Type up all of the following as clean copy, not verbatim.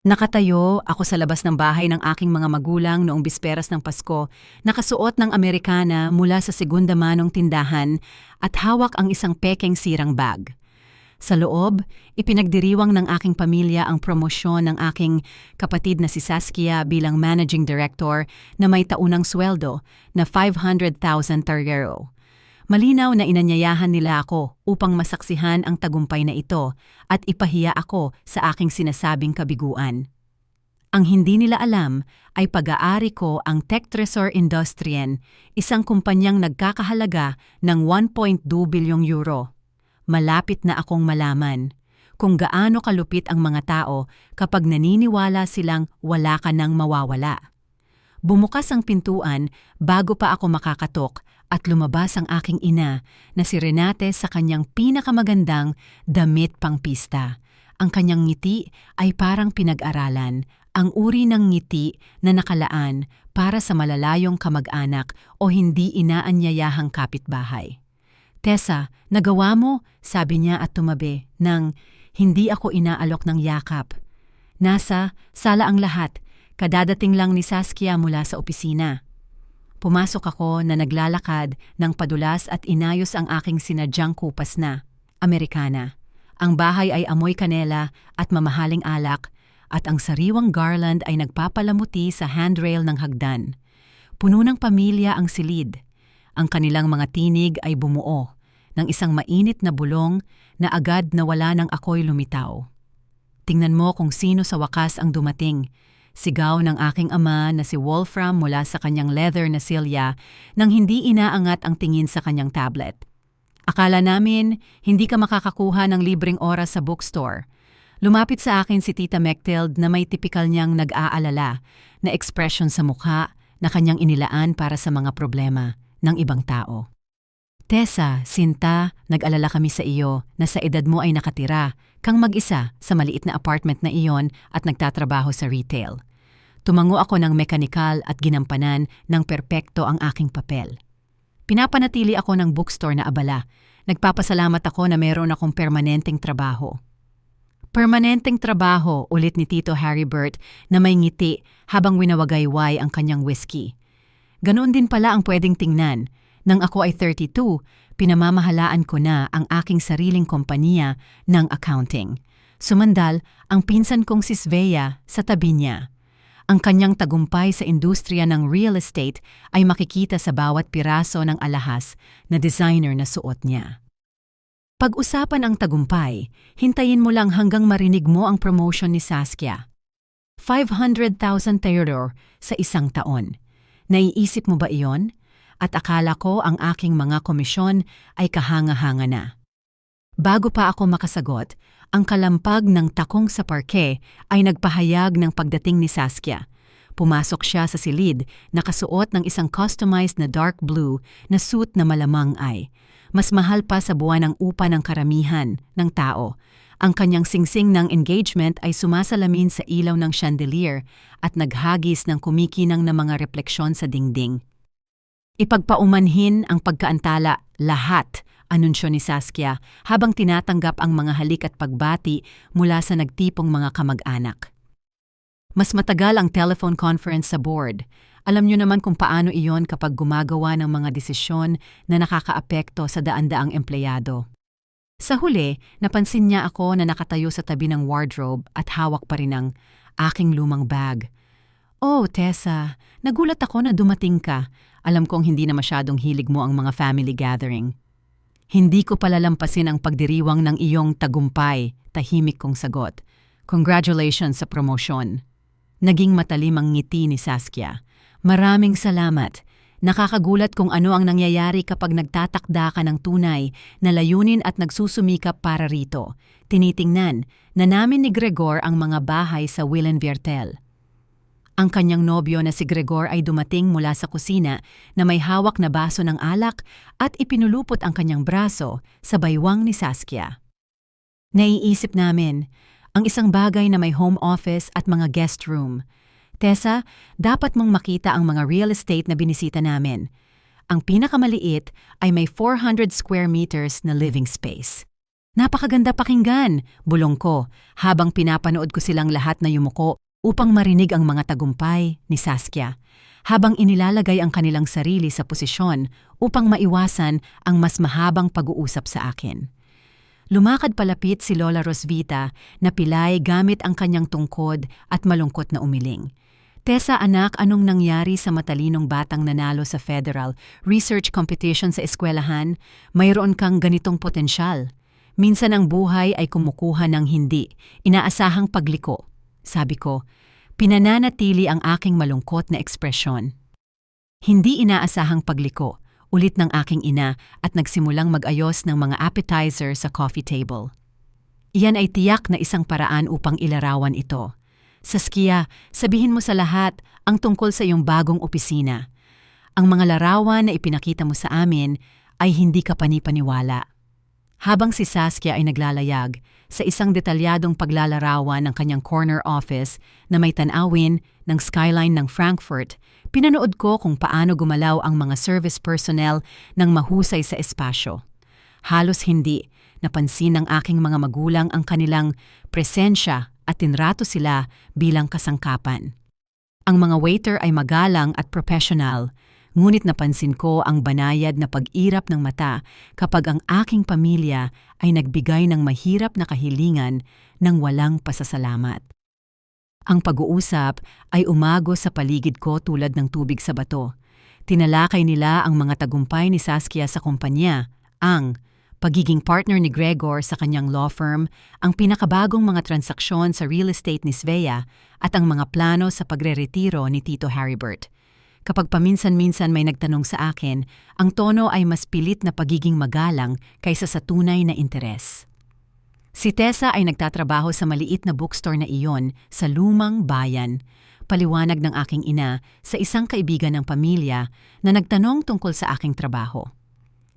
Nakatayo ako sa labas ng bahay ng aking mga magulang noong bisperas ng Pasko, nakasuot ng Amerikana mula sa segunda manong tindahan at hawak ang isang pekeng sirang bag. Sa loob, ipinagdiriwang ng aking pamilya ang promosyon ng aking kapatid na si Saskia bilang managing director na may taunang sweldo na 500,000 per euro. Malinaw na inanyayahan nila ako upang masaksihan ang tagumpay na ito at ipahiya ako sa aking sinasabing kabiguan. Ang hindi nila alam ay pag-aari ko ang Tectresor Industrien, isang kumpanyang nagkakahalaga ng 1.2 bilyong euro. Malapit na akong malaman kung gaano kalupit ang mga tao kapag naniniwala silang wala ka nang mawawala. Bumukas ang pintuan bago pa ako makakatok at lumabas ang aking ina na si Renate sa kanyang pinakamagandang damit pangpista. Ang kanyang ngiti ay parang pinag-aralan, ang uri ng ngiti na nakalaan para sa malalayong kamag-anak o hindi inaanyayahang kapitbahay. "Tessa, nagawa mo," sabi niya at tumabi nang hindi ako inaalok ng yakap. Nasa sala ang lahat. Kadadating lang ni Saskia mula sa opisina. Pumasok ako na naglalakad ng padulas at inayos ang aking sinadyang kupas na Amerikana. Ang bahay ay amoy kanela at mamahaling alak at ang sariwang garland ay nagpapalamuti sa handrail ng hagdan. Puno ng pamilya ang silid. Ang kanilang mga tinig ay bumuo ng isang mainit na bulong na agad na wala nang ako'y lumitaw. "Tingnan mo kung sino sa wakas ang dumating," sigaw ng aking ama na si Wolfram mula sa kanyang leather na silya nang hindi inaangat ang tingin sa kanyang tablet. "Akala namin hindi ka makakakuha ng libreng oras sa bookstore." Lumapit sa akin si Tita Mechtild na may tipikal niyang nag-aalala na ekspresyon sa mukha na kanyang inilaan para sa mga problema ng ibang tao. "Tessa, Sinta, nag-alala kami sa iyo na sa edad mo ay nakatira kang mag-isa sa maliit na apartment na iyon at nagtatrabaho sa retail." Tumango ako ng mekanikal at ginampanan ng perpekto ang aking papel. Pinapanatili ako ng bookstore na abala. Nagpapasalamat ako na meron akong permanenteng trabaho. "Permanenteng trabaho," ulit ni Tito Harrybert na may ngiti habang winawagayway ang kanyang whiskey. Ganoon din pala ang pwedeng tingnan. Nang ako ay 32, pinamamahalaan ko na ang aking sariling kompanya ng accounting. Sumandal, ang pinsan kong si Svea sa tabi niya. Ang kanyang tagumpay sa industriya ng real estate ay makikita sa bawat piraso ng alahas na designer na suot niya. Pag-usapan ang tagumpay, hintayin mo lang hanggang marinig mo ang promotion ni Saskia. 500,000 Theodore sa isang taon. Naiisip mo ba iyon? At akala ko ang aking mga komisyon ay kahanga-hanga na. Bago pa ako makasagot, ang kalampag ng takong sa parke ay nagpahayag ng pagdating ni Saskia. Pumasok siya sa silid, nakasuot ng isang customized na dark blue na suit na malamang ay mas mahal pa sa buwan ng upa ng karamihan ng tao. Ang kanyang singsing ng engagement ay sumasalamin sa ilaw ng chandelier at naghagis ng kumikinang na mga refleksyon sa dingding. Ipagpaumanhin ang pagkaantala, lahat, anunsyo ni Saskia habang tinatanggap ang mga halik at pagbati mula sa nagtipong mga kamag-anak. Mas matagal ang telephone conference sa board. Alam niyo naman kung paano iyon kapag gumagawa ng mga desisyon na nakakaapekto sa daan-daang empleyado. Sa huli, napansin niya ako na nakatayo sa tabi ng wardrobe at hawak pa rin ang aking lumang bag. "Oh, Tessa, nagulat ako na dumating ka. Alam kong hindi na masyadong hilig mo ang mga family gathering." "Hindi ko palalampasin ang pagdiriwang ng iyong tagumpay," tahimik kong sagot. "Congratulations sa promosyon." Naging matalim ang ngiti ni Saskia. "Maraming salamat. Nakakagulat kung ano ang nangyayari kapag nagtatakda ka ng tunay na layunin at nagsusumikap para rito. Tinitingnan na namin ni Gregor ang mga bahay sa Willenviertel." Ang kanyang nobyo na si Gregor ay dumating mula sa kusina na may hawak na baso ng alak at ipinulupot ang kanyang braso sa baywang ni Saskia. Naiisip namin, ang isang bagay na may home office at mga guest room. "Tessa, dapat mong makita ang mga real estate na binisita namin. Ang pinakamaliit ay may 400 square meters na living space. Napakaganda pakinggan, bulong ko, habang pinapanood ko silang lahat na yumuko upang marinig ang mga tagumpay ni Saskia, habang inilalagay ang kanilang sarili sa posisyon upang maiwasan ang mas mahabang pag-uusap sa akin. Lumakad palapit si Lola Rosvita na pilay gamit ang kanyang tungkod at malungkot na umiling. Tessa, anak, anong nangyari sa matalinong batang nanalo sa federal research competition sa eskwelahan? Mayroon kang ganitong potensyal. Minsan ang buhay ay kumukuha ng hindi inaasahang pagliko. Sabi ko, pinananatili ang aking malungkot na ekspresyon. Hindi inaasahang pagliko, ulit ng aking ina at nagsimulang mag-ayos ng mga appetizer sa coffee table. Iyan ay tiyak na isang paraan upang ilarawan ito. Saskia, sabihin mo sa lahat ang tungkol sa iyong bagong opisina. Ang mga larawan na ipinakita mo sa amin ay hindi ka panipaniwala. Habang si Saskia ay naglalayag sa isang detalyadong paglalarawan ng kanyang corner office na may tanawin ng skyline ng Frankfurt, pinanood ko kung paano gumalaw ang mga service personnel ng mahusay sa espasyo. Halos hindi napansin ng aking mga magulang ang kanilang presensya at tinrato sila bilang kasangkapan. Ang mga waiter ay magalang at professional, ngunit napansin ko ang banayad na pag-irap ng mata kapag ang aking pamilya ay nagbigay ng mahirap na kahilingan ng walang pasasalamat. Ang pag-uusap ay umago sa paligid ko tulad ng tubig sa bato. Tinalakay nila ang mga tagumpay ni Saskia sa kumpanya, ang pagiging partner ni Gregor sa kanyang law firm, ang pinakabagong mga transaksyon sa real estate ni Svea at ang mga plano sa pagre-retiro ni Tito Haribert. Kapag paminsan-minsan may nagtanong sa akin, ang tono ay mas pilit na pagiging magalang kaysa sa tunay na interes. Si Tessa ay nagtatrabaho sa maliit na bookstore na iyon sa lumang bayan. Paliwanag ng aking ina sa isang kaibigan ng pamilya na nagtanong tungkol sa aking trabaho.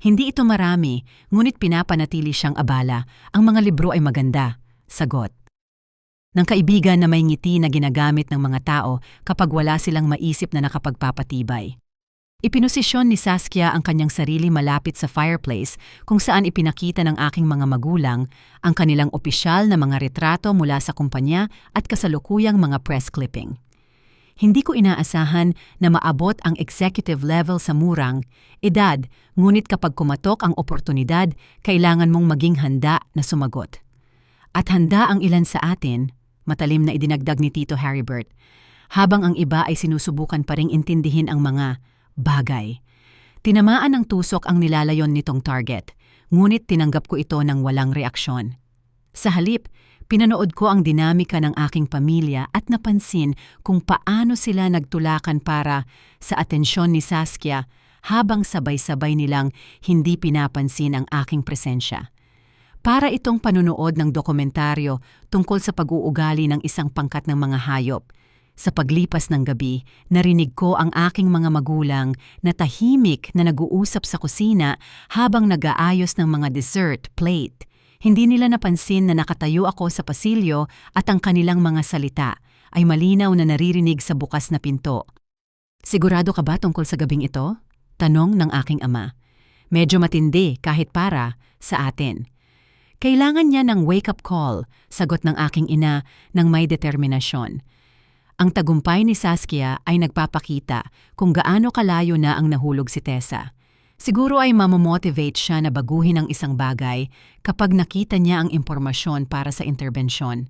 Hindi ito marami, ngunit pinapanatili siyang abala. Ang mga libro ay maganda, sagot ng kaibigan na may ngiti na ginagamit ng mga tao kapag wala silang maisip na nakapagpapatibay. Ipinosisyon ni Saskia ang kanyang sarili malapit sa fireplace kung saan ipinakita ng aking mga magulang ang kanilang opisyal na mga retrato mula sa kumpanya at kasalukuyang mga press clipping. Hindi ko inaasahan na maabot ang executive level sa murang edad, ngunit kapag kumatok ang oportunidad, kailangan mong maging handa na sumagot. At handa ang ilan sa atin, matalim na idinagdag ni Tito Haribert, habang ang iba ay sinusubukan pa ring intindihin ang mga bagay. Tinamaan ng tusok ang nilalayon nitong target, ngunit tinanggap ko ito ng walang reaksyon. Sa halip, pinanood ko ang dinamika ng aking pamilya at napansin kung paano sila nagtulakan para sa atensyon ni Saskia habang sabay-sabay nilang hindi pinapansin ang aking presensya. Para itong panunood ng dokumentaryo tungkol sa pag-uugali ng isang pangkat ng mga hayop. Sa paglipas ng gabi, narinig ko ang aking mga magulang na tahimik na nag-uusap sa kusina habang nag-aayos ng mga dessert plate. Hindi nila napansin na nakatayo ako sa pasilyo at ang kanilang mga salita ay malinaw na naririnig sa bukas na pinto. Sigurado ka ba tungkol sa gabing ito? Tanong ng aking ama. Medyo matindi kahit para sa atin. Kailangan niya ng wake-up call, sagot ng aking ina ng may determinasyon. Ang tagumpay ni Saskia ay nagpapakita kung gaano kalayo na ang nahulog si Tessa. Siguro ay mamomotivate siya na baguhin ang isang bagay kapag nakita niya ang impormasyon para sa interbensyon.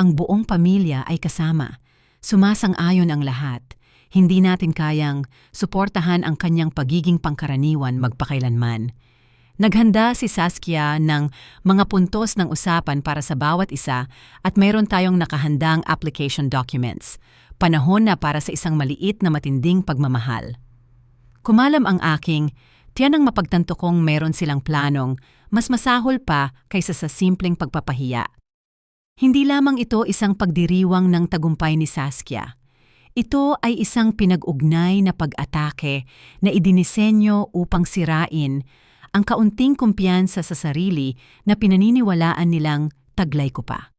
Ang buong pamilya ay kasama. Sumasang-ayon ang lahat. Hindi natin kayang suportahan ang kanyang pagiging pangkaraniwan magpakailanman. Naghanda si Saskia ng mga puntos ng usapan para sa bawat isa at mayroon tayong nakahandang application documents. Panahon na para sa isang maliit na matinding pagmamahal. Kumalam ang aking, tiyan ang mapagtanto kong meron silang planong mas masahol pa kaysa sa simpleng pagpapahiya. Hindi lamang ito isang pagdiriwang ng tagumpay ni Saskia. Ito ay isang pinag-ugnay na pag-atake na idinisenyo upang sirain ang kaunting kumpiyansa sa sarili na pinaniniwalaan nilang taglay ko pa.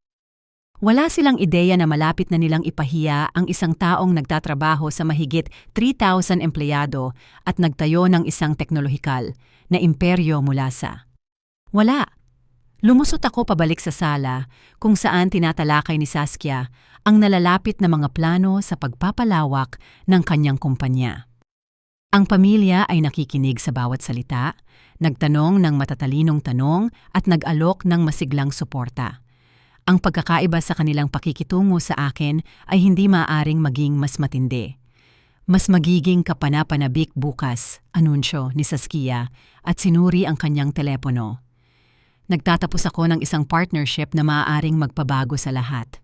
Wala silang ideya na malapit na nilang ipahiya ang isang taong nagtatrabaho sa mahigit 3,000 empleyado at nagtayo ng isang teknolohikal na imperyo mula sa wala. Lumusot ako pabalik sa sala kung saan tinatalakay ni Saskia ang nalalapit na mga plano sa pagpapalawak ng kanyang kumpanya. Ang pamilya ay nakikinig sa bawat salita, nagtanong ng matatalinong tanong at nag-alok ng masiglang suporta. Ang pagkakaiba sa kanilang pakikitungo sa akin ay hindi maaaring maging mas matindi. Mas magiging kapanapanabik bukas, anunsyo ni Saskia at sinuri ang kanyang telepono. Nagtatapos ako ng isang partnership na maaaring magpabago sa lahat.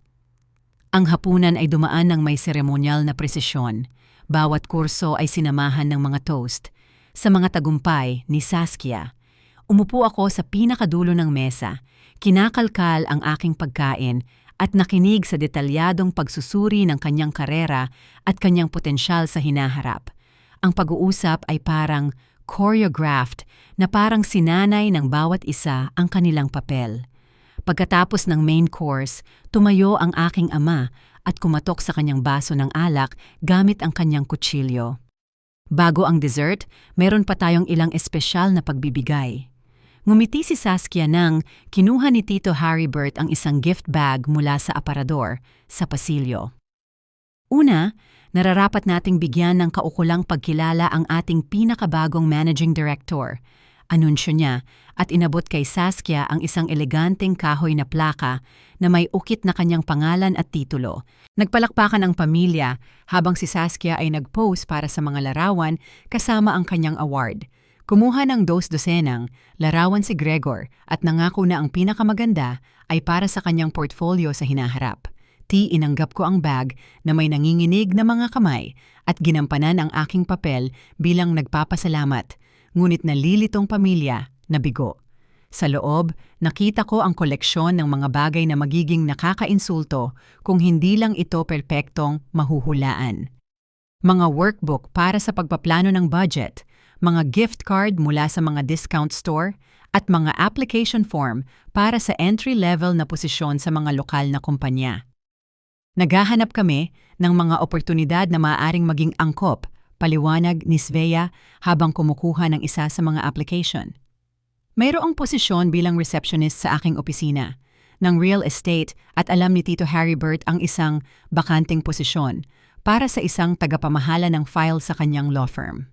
Ang hapunan ay dumaan ng may seremonyal na presisyon. Bawat kurso ay sinamahan ng mga toast. Sa mga tagumpay ni Saskia, umupo ako sa pinakadulo ng mesa, kinakalkal ang aking pagkain at nakinig sa detalyadong pagsusuri ng kanyang karera at kanyang potensyal sa hinaharap. Ang pag-uusap ay parang choreographed na parang sinanay ng bawat isa ang kanilang papel. Pagkatapos ng main course, tumayo ang aking ama at kumatok sa kanyang baso ng alak gamit ang kanyang kutsilyo. Bago ang dessert, meron pa tayong ilang espesyal na pagbibigay. Ngumiti si Saskia nang kinuha ni Tito Haribert ang isang gift bag mula sa aparador sa pasilyo. Una, nararapat nating bigyan ng kaukulang pagkilala ang ating pinakabagong managing director. Anunsyo niya at inabot kay Saskia ang isang eleganteng kahoy na plaka na may ukit na kanyang pangalan at titulo. Nagpalakpakan ang pamilya habang si Saskia ay nag-pose para sa mga larawan kasama ang kanyang award. Kumuha ng 2 dosenang larawan si Gregor at nangako na ang pinakamaganda ay para sa kanyang portfolio sa hinaharap. Inanggap ko ang bag na may nanginginig na mga kamay at ginampanan ang aking papel bilang nagpapasalamat, ngunit nalilitong pamilya na bigo. Sa loob, nakita ko ang koleksyon ng mga bagay na magiging nakakainsulto kung hindi lang ito perpektong mahuhulaan. Mga workbook para sa pagpaplano ng budget, mga gift card mula sa mga discount store, at mga application form para sa entry-level na posisyon sa mga lokal na kumpanya. Naghahanap kami ng mga oportunidad na maaaring maging angkop, paliwanag ni Svea habang kumukuha ng isa sa mga application. Mayroong posisyon bilang receptionist sa aking opisina ng real estate at alam ni Tito Haribert ang isang bakanting posisyon para sa isang tagapamahala ng file sa kanyang law firm.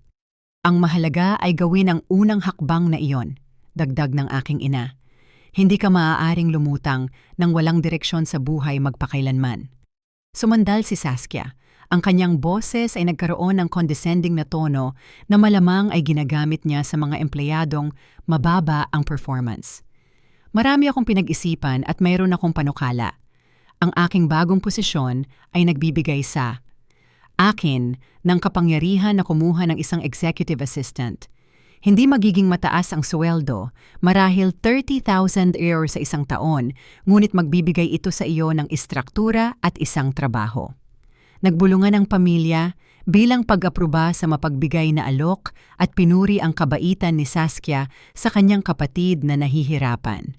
Ang mahalaga ay gawin ang unang hakbang na iyon, dagdag ng aking ina. Hindi ka maaaring lumutang nang walang direksyon sa buhay magpakailanman. Sumandal si Saskia. Ang kanyang boses ay nagkaroon ng condescending na tono na malamang ay ginagamit niya sa mga empleyadong mababa ang performance. Marami akong pinag-isipan at mayroon akong panukala. Ang aking bagong posisyon ay nagbibigay sa akin ng kapangyarihan na kumuha ng isang executive assistant. Hindi magiging mataas ang sweldo, marahil 30,000 euro sa isang taon, ngunit magbibigay ito sa iyo ng istruktura at isang trabaho. Nagbulungan ang pamilya bilang pag-aproba sa mapagbigay na alok at pinuri ang kabaitan ni Saskia sa kanyang kapatid na nahihirapan.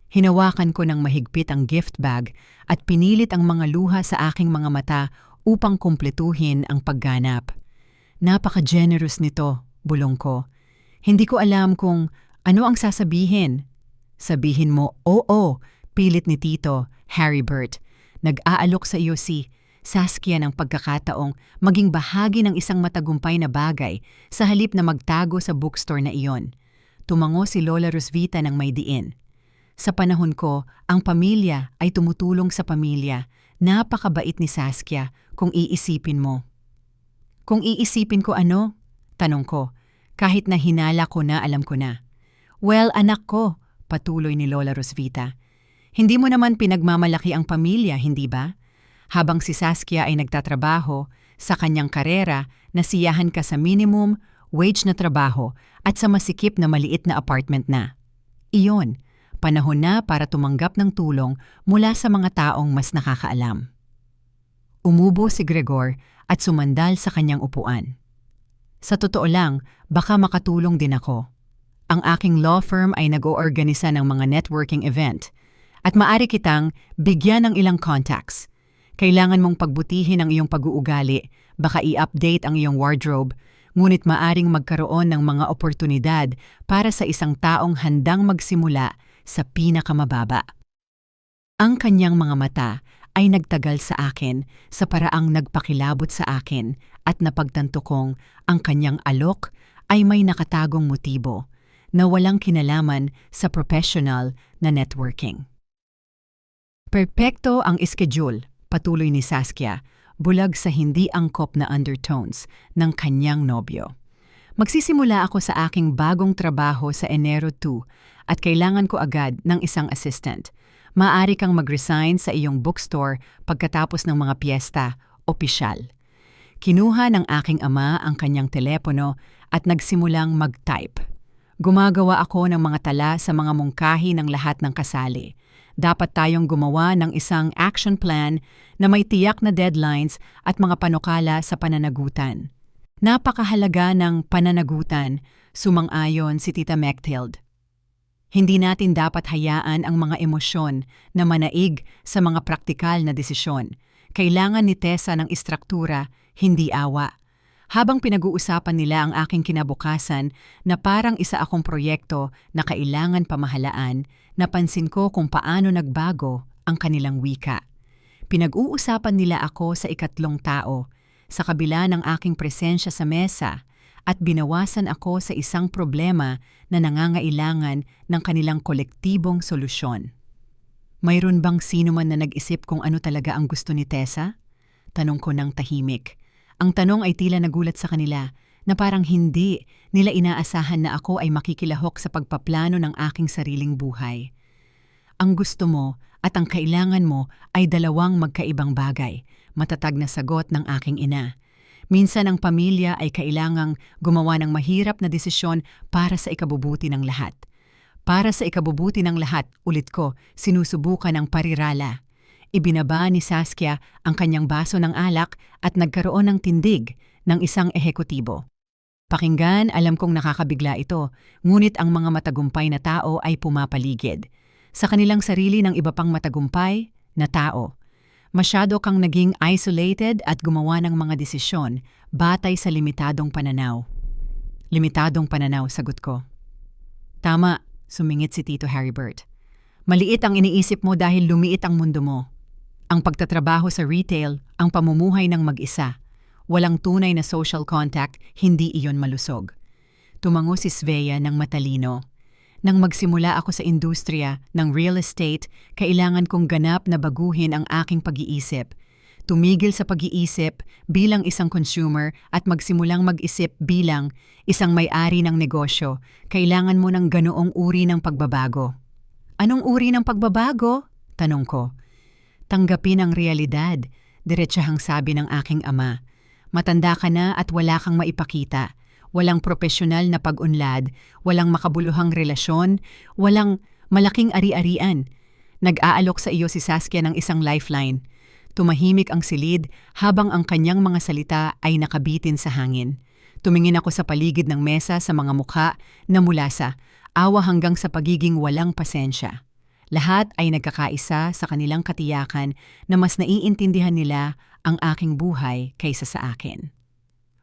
Hinawakan ko ng mahigpit ang gift bag at pinilit ang mga luha sa aking mga mata upang kumpletuhin ang pagganap. Napaka-generous nito, bulong ko. Hindi ko alam kung ano ang sasabihin. Sabihin mo, oo, pilit ni Tito Haribert. Nag-aalok sa iyo si Saskia ng pagkakataong maging bahagi ng isang matagumpay na bagay sa halip na magtago sa bookstore na iyon. Tumango si Lola Rosvita ng may diin. Sa panahon ko, ang pamilya ay tumutulong sa pamilya. Napakabait ni Saskia kung iisipin mo. Kung iisipin ko ano? Tanong ko, kahit na hinala ko na alam ko na. Well, anak ko, patuloy ni Lola Rosvita. Hindi mo naman pinagmamalaki ang pamilya, hindi ba? Habang si Saskia ay nagtatrabaho sa kanyang karera, nasiyahan ka sa minimum wage na trabaho at sa masikip na maliit na apartment na. Iyon, panahon na para tumanggap ng tulong mula sa mga taong mas nakakaalam. Umubo si Gregor at sumandal sa kanyang upuan. Sa totoo lang, baka makatulong din ako. Ang aking law firm ay nag-oorganisa ng mga networking event at maaari kitang bigyan ng ilang contacts. Kailangan mong pagbutihin ang iyong pag-uugali, baka i-update ang iyong wardrobe, ngunit maaring magkaroon ng mga oportunidad para sa isang taong handang magsimula sa pinakamababa. Ang kanyang mga mata ay nagtagal sa akin sa paraang nagpakilabot sa akin at napagtanto kong ang kanyang alok ay may nakatagong motibo na walang kinalaman sa professional na networking. Perpekto ang schedule, patuloy ni Saskia, bulag sa hindi angkop na undertones ng kanyang nobyo. Magsisimula ako sa aking bagong trabaho sa Enero 2 at kailangan ko agad ng isang assistant. Maaari kang mag-resign sa iyong bookstore pagkatapos ng mga piyesta, opisyal. Kinuha ng aking ama ang kanyang telepono at nagsimulang mag-type. Gumagawa ako ng mga tala sa mga mungkahi ng lahat ng kasali. Dapat tayong gumawa ng isang action plan na may tiyak na deadlines at mga panukala sa pananagutan. Napakahalaga ng pananagutan, sumang-ayon si Tita Mechthild. Hindi natin dapat hayaan ang mga emosyon na manaig sa mga praktikal na desisyon. Kailangan ni Tessa ng istruktura, hindi awa. Habang pinag-uusapan nila ang aking kinabukasan na parang isa akong proyekto na kailangan pamahalaan, napansin ko kung paano nagbago ang kanilang wika. Pinag-uusapan nila ako sa ikatlong tao, sa kabila ng aking presensya sa mesa, at binawasan ako sa isang problema na nangangailangan ng kanilang kolektibong solusyon. Mayroon bang sino man na nag-isip kung ano talaga ang gusto ni Tessa? Tanong ko ng tahimik. Ang tanong ay tila nagulat sa kanila na parang hindi nila inaasahan na ako ay makikilahok sa pagpaplano ng aking sariling buhay. Ang gusto mo at ang kailangan mo ay dalawang magkaibang bagay, matatag na sagot ng aking ina. Minsan ang pamilya ay kailangang gumawa ng mahirap na desisyon para sa ikabubuti ng lahat. Para sa ikabubuti ng lahat, ulit ko, sinusubukan ang parirala. Ibinaba ni Saskia ang kanyang baso ng alak at nagkaroon ng tindig ng isang ehekutibo. Pakinggan, alam kong nakakabigla ito, ngunit ang mga matagumpay na tao ay pumapaligid. Sa kanilang sarili ng iba pang matagumpay na tao. Masyado kang naging isolated at gumawa ng mga desisyon batay sa limitadong pananaw. Limitadong pananaw, sagot ko. Tama, sumingit si Tito Heribert. Maliit ang iniisip mo dahil lumiit ang mundo mo. Ang pagtatrabaho sa retail, ang pamumuhay ng mag-isa. Walang tunay na social contact, hindi iyon malusog. Tumango si Svea ng matalino. Nang magsimula ako sa industriya ng real estate, kailangan kong ganap na baguhin ang aking pag-iisip. Tumigil sa pag-iisip bilang isang consumer at magsimulang mag-isip bilang isang may-ari ng negosyo. Kailangan mo ng ganoong uri ng pagbabago. Anong uri ng pagbabago? Tanong ko. Tanggapin ang realidad, diretsahang sabi ng aking ama. Matanda ka na at wala kang maipakita. Walang profesional na pag-unlad, walang makabuluhang relasyon, walang malaking ari-arian. Nag-aalok sa iyo si Saskia ng isang lifeline. Tumahimik ang silid habang ang kanyang mga salita ay nakabitin sa hangin. Tumingin ako sa paligid ng mesa sa mga mukha na mula sa awa hanggang sa pagiging walang pasensya. Lahat ay nagkakaisa sa kanilang katiyakan na mas naiintindihan nila ang aking buhay kaysa sa akin.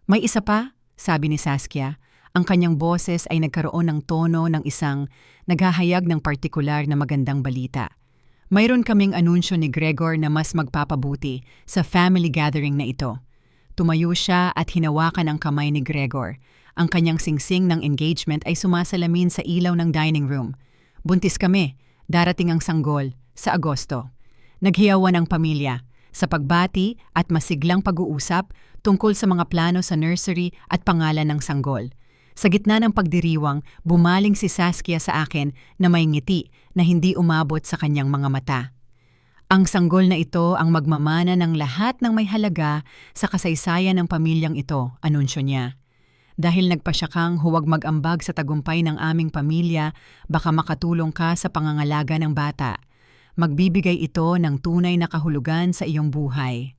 May isa pa? Sabi ni Saskia, ang kanyang boses ay nagkaroon ng tono ng isang naghahayag ng partikular na magandang balita. Mayroon kaming anunsyo ni Gregor na mas magpapabuti sa family gathering na ito. Tumayo siya at hinawakan ang kamay ni Gregor. Ang kanyang singsing ng engagement ay sumasalamin sa ilaw ng dining room. Buntis kami, darating ang sanggol, sa Agosto. Naghiyawan ang pamilya, sa pagbati at masiglang pag-uusap tungkol sa mga plano sa nursery at pangalan ng sanggol. Sa gitna ng pagdiriwang, bumaling si Saskia sa akin na may ngiti na hindi umabot sa kanyang mga mata. Ang sanggol na ito ang magmamana ng lahat ng may halaga sa kasaysayan ng pamilyang ito, anunsyo niya. Dahil nagpasya kang huwag mag-ambag sa tagumpay ng aming pamilya, baka makatulong ka sa pangangalaga ng bata. Magbibigay ito ng tunay na kahulugan sa iyong buhay.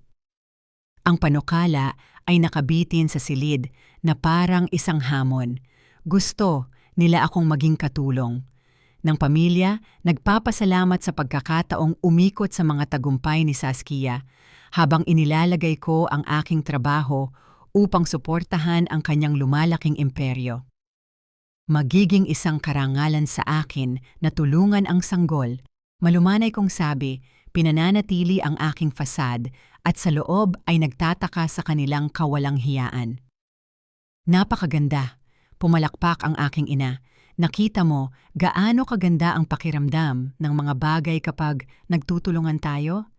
Ang panukala ay nakabitin sa silid na parang isang hamon. Gusto nila akong maging katulong. Ng pamilya, nagpapasalamat sa pagkakataong umikot sa mga tagumpay ni Saskia habang inilalagay ko ang aking trabaho upang suportahan ang kanyang lumalaking imperyo. Magiging isang karangalan sa akin na tulungan ang sanggol. Malumanay kong sabi, pinananatili ang aking fasad at sa loob ay nagtataka sa kanilang kawalang hiyaan. Napakaganda. Pumalakpak ang aking ina. Nakita mo gaano kaganda ang pakiramdam ng mga bagay kapag nagtutulungan tayo?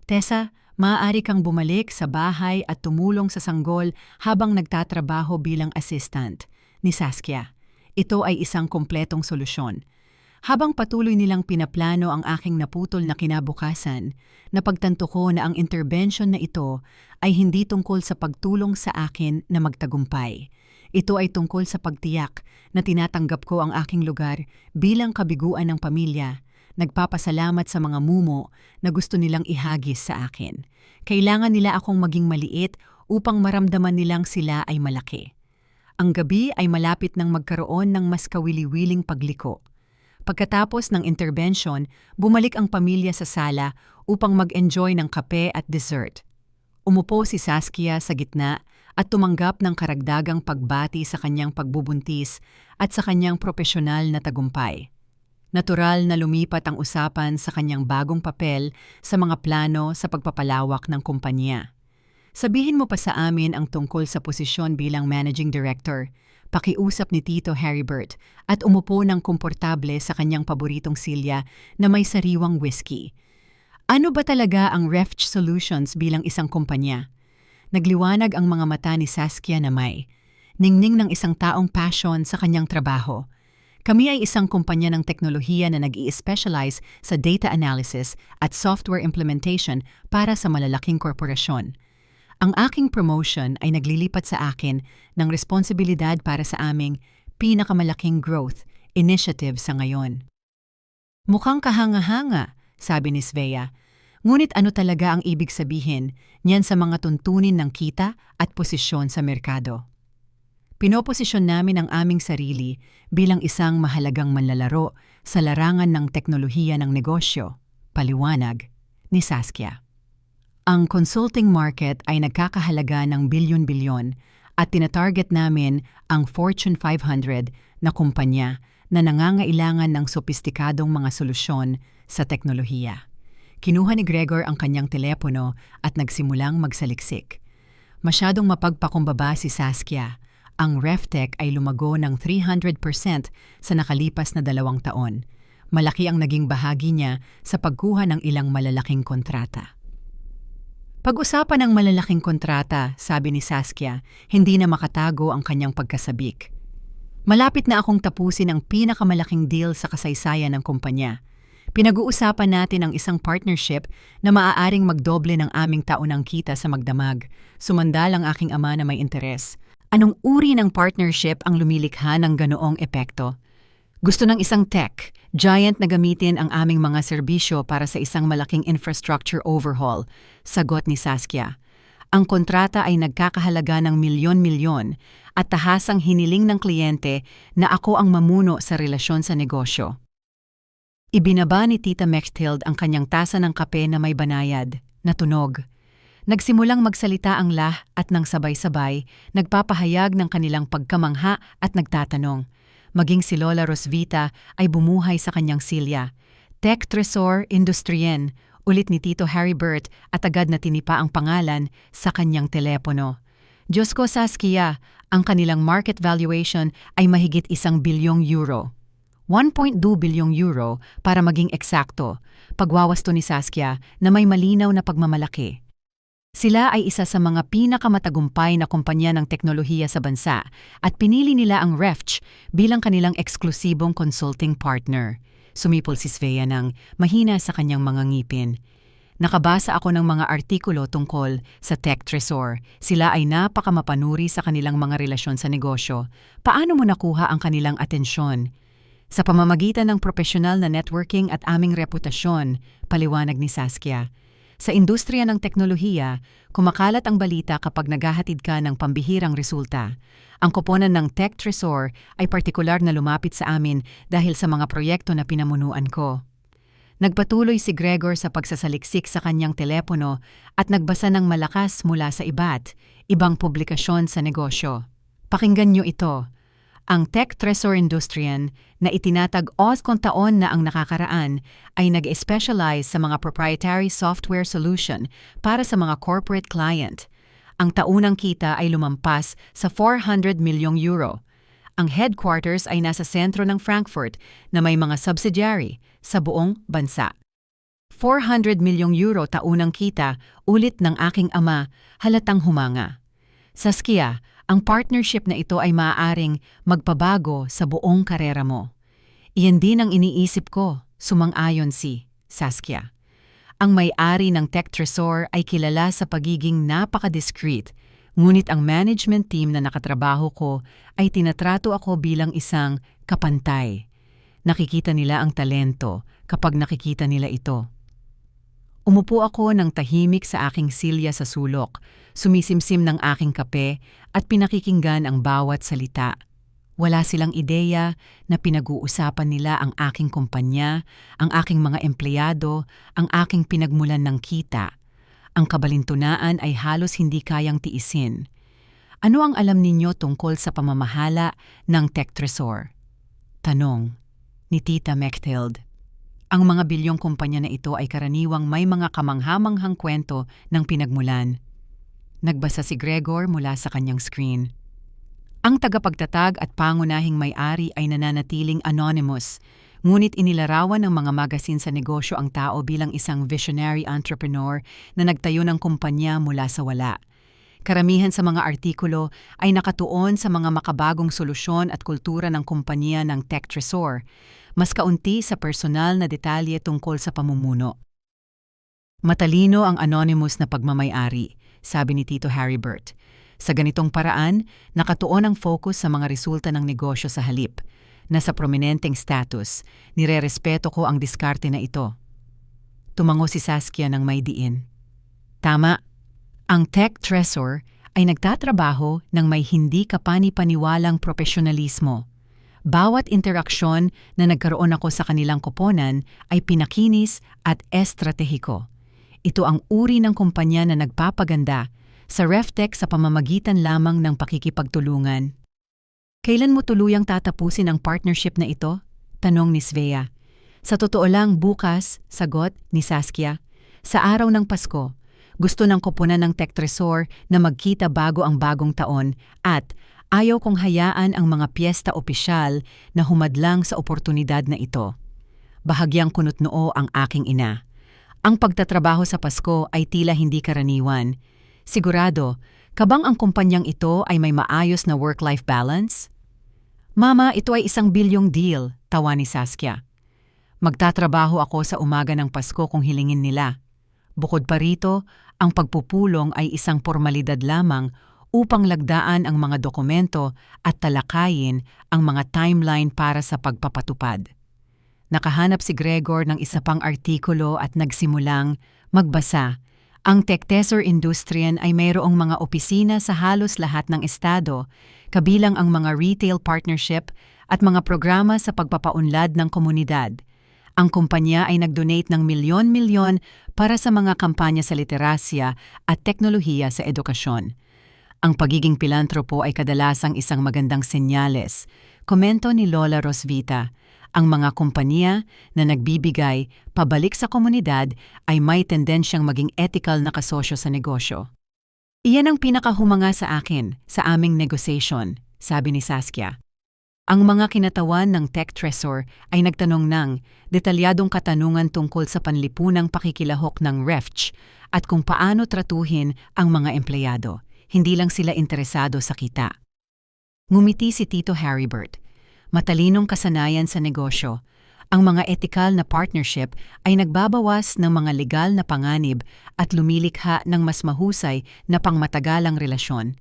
Tessa, maaari kang bumalik sa bahay at tumulong sa sanggol habang nagtatrabaho bilang assistant ni Saskia. Ito ay isang kumpletong solusyon. Habang patuloy nilang pinaplano ang aking naputol na kinabukasan, napagtanto ko na ang intervention na ito ay hindi tungkol sa pagtulong sa akin na magtagumpay. Ito ay tungkol sa pagtiyak na tinatanggap ko ang aking lugar bilang kabiguan ng pamilya. Nagpapasalamat sa mga mumo na gusto nilang ihagis sa akin. Kailangan nila akong maging maliit upang maramdaman nilang sila ay malaki. Ang gabi ay malapit nang magkaroon ng mas kawili-wiling pagliko. Pagkatapos ng intervention, bumalik ang pamilya sa sala upang mag-enjoy ng kape at dessert. Umupo si Saskia sa gitna at tumanggap ng karagdagang pagbati sa kanyang pagbubuntis at sa kanyang propesyonal na tagumpay. Natural na lumipat ang usapan sa kanyang bagong papel sa mga plano sa pagpapalawak ng kumpanya. Sabihin mo pa sa amin ang tungkol sa posisyon bilang Managing Director. Pakiusap ni Tito Heribert at umupo ng komportable sa kanyang paboritong silya na may sariwang whiskey. Ano ba talaga ang Refch Solutions bilang isang kumpanya? Nagliwanag ang mga mata ni Saskia na may ningning ng isang taong passion sa kanyang trabaho. Kami ay isang kumpanya ng teknolohiya na nag-i-specialize sa data analysis at software implementation para sa malalaking korporasyon. Ang aking promotion ay naglilipat sa akin ng responsibilidad para sa aming pinakamalaking growth initiative sa ngayon. Mukhang kahanga-hanga, sabi ni Svea. Ngunit ano talaga ang ibig sabihin niyan sa mga tuntunin ng kita at posisyon sa merkado? Pinoposisyon namin ang aming sarili bilang isang mahalagang manlalaro sa larangan ng teknolohiya ng negosyo, paliwanag ni Saskia. Ang consulting market ay nagkakahalaga ng bilyon-bilyon at tinatarget namin ang Fortune 500 na kumpanya na nangangailangan ng sopistikadong mga solusyon sa teknolohiya. Kinuha ni Gregor ang kanyang telepono at nagsimulang magsaliksik. Masyadong mapagpakumbaba si Saskia. Ang RefTech ay lumago ng 300% sa nakalipas na 2 taon. Malaki ang naging bahagi niya sa pagkuha ng ilang malalaking kontrata. Pag-usapan ng malalaking kontrata, sabi ni Saskia, hindi na makatago ang kanyang pagkasabik. Malapit na akong tapusin ang pinakamalaking deal sa kasaysayan ng kumpanya. Pinag-uusapan natin ang isang partnership na maaaring magdoble ng aming taunang kita sa magdamag. Sumandal ang aking ama na may interes. Anong uri ng partnership ang lumilikha ng ganoong epekto? Gusto ng isang tech giant na gamitin ang aming mga serbisyo para sa isang malaking infrastructure overhaul, sagot ni Saskia. Ang kontrata ay nagkakahalaga ng milyon-milyon at tahasang hiniling ng kliyente na ako ang mamuno sa relasyon sa negosyo. Ibinaba ni Tita Mechthild ang kanyang tasa ng kape na may banayad, na tunog. Nagsimulang magsalita ang at nang sabay-sabay, nagpapahayag ng kanilang pagkamangha at nagtatanong. Maging si Lola Rosvita ay bumuhay sa kanyang silya. Tech Tresor Industrien, ulit ni Tito Heribert at agad na tinipa ang pangalan sa kanyang telepono. Diyos ko Saskia, ang kanilang market valuation ay mahigit €1 bilyong. 1.2 bilyong euro para maging eksakto, pagwawasto ni Saskia na may malinaw na pagmamalaki. Sila ay isa sa mga pinakamatagumpay na kumpanya ng teknolohiya sa bansa at pinili nila ang Refch bilang kanilang eksklusibong consulting partner. Sumipol si Svea ng mahina sa kanyang mga ngipin. Nakabasa ako ng mga artikulo tungkol sa Tech Tresor. Sila ay napakamapanuri sa kanilang mga relasyon sa negosyo. Paano mo nakuha ang kanilang atensyon? Sa pamamagitan ng profesional na networking at aming reputasyon, paliwanag ni Saskia. Sa industriya ng teknolohiya, kumakalat ang balita kapag naghahatid ka ng pambihirang resulta. Ang koponan ng Tech Tresor ay partikular na lumapit sa amin dahil sa mga proyekto na pinamunuan ko. Nagpatuloy si Gregor sa pagsasaliksik sa kanyang telepono at nagbasa ng malakas mula sa ibang publikasyon sa negosyo. Pakinggan niyo ito. Ang Tech Tresor Industrian na itinatag 8 taon na ang nakakaraan ay nag-specialize sa mga proprietary software solution para sa mga corporate client. Ang taunang kita ay lumampas sa 400 milyong euro. Ang headquarters ay nasa sentro ng Frankfurt na may mga subsidiary sa buong bansa. 400 milyong euro taunang kita, ulit ng aking ama, halatang humanga. Saskia, ang partnership na ito ay maaaring magpabago sa buong karera mo. Iyan din ang iniisip ko, sumang-ayon si Saskia. Ang may-ari ng Tech Tresor ay kilala sa pagiging napaka-discreet, ngunit ang management team na nakatrabaho ko ay tinatrato ako bilang isang kapantay. Nakikita nila ang talento kapag nakikita nila ito. Umupo ako ng tahimik sa aking silya sa sulok, sumisimsim ng aking kape at pinakikinggan ang bawat salita. Wala silang ideya na pinag-uusapan nila ang aking kumpanya, ang aking mga empleyado, ang aking pinagmulan ng kita. Ang kabalintunaan ay halos hindi kayang tiisin. Ano ang alam ninyo tungkol sa pamamahala ng Tech Tresor? Tanong ni Tita Mechthild. Ang mga bilyong kumpanya na ito ay karaniwang may mga kamanghamanghang kwento ng pinagmulan. Nagbasa si Gregor mula sa kanyang screen. Ang tagapagtatag at pangunahing may-ari ay nananatiling anonymous, ngunit inilarawan ng mga magasin sa negosyo ang tao bilang isang visionary entrepreneur na nagtayo ng kumpanya mula sa wala. Karamihan sa mga artikulo ay nakatuon sa mga makabagong solusyon at kultura ng kumpanya ng Tech Tresor, mas kaunti sa personal na detalye tungkol sa pamumuno. Matalino ang anonymous na pagmamay-ari, sabi ni Tito Haribert. Sa ganitong paraan, nakatuon ang focus sa mga resulta ng negosyo sa halip, na sa prominenteng status, nirerespeto ko ang diskarte na ito. Tumango si Saskia ng may diin. Tama, ang Tech Tresor ay nagtatrabaho ng may hindi kapani-paniwalang profesionalismo. Bawat interaksyon na nagkaroon ako sa kanilang koponan ay pinakinis at estratehiko. Ito ang uri ng kumpanya na nagpapaganda sa RefTech sa pamamagitan lamang ng pakikipagtulungan. Kailan mo tuluyang tatapusin ang partnership na ito? Tanong ni Svea. Sa totoo lang, bukas, sagot ni Saskia. Sa araw ng Pasko, gusto ng koponan ng Tech Tresor na magkita bago ang bagong taon at ayaw kong hayaan ang mga piyesta opisyal na humadlang sa oportunidad na ito. Bahagyang kunot-noo ang aking ina. Ang pagtatrabaho sa Pasko ay tila hindi karaniwan. Sigurado, kabang ang kumpanyang ito ay may maayos na work-life balance? Mama, ito ay 1 bilyong deal, tawa ni Saskia. Magtatrabaho ako sa umaga ng Pasko kung hilingin nila. Bukod pa rito, ang pagpupulong ay isang formalidad lamang upang lagdaan ang mga dokumento at talakayin ang mga timeline para sa pagpapatupad. Nakahanap si Gregor ng isa pang artikulo at nagsimulang magbasa. Ang Tech Tresor Industrian ay mayroong mga opisina sa halos lahat ng estado, kabilang ang mga retail partnership at mga programa sa pagpapaunlad ng komunidad. Ang kumpanya ay nag-donate ng milyon-milyon para sa mga kampanya sa literasya at teknolohiya sa edukasyon. Ang pagiging pilantropo ay kadalasang isang magandang senyales. Komento ni Lola Rosvita, ang mga kumpanya na nagbibigay pabalik sa komunidad ay may tendensyang maging ethical na kasosyo sa negosyo. Iyan ang pinakahumanga sa akin sa aming negotiation, sabi ni Saskia. Ang mga kinatawan ng Tech Tresor ay nagtanong ng detalyadong katanungan tungkol sa panlipunang pakikilahok ng RefTech at kung paano tratuhin ang mga empleyado. Hindi lang sila interesado sa kita. Ngumiti si Tito Haribert. Matalinong kasanayan sa negosyo. Ang mga ethical na partnership ay nagbabawas ng mga legal na panganib at lumilikha ng mas mahusay na pangmatagalang relasyon.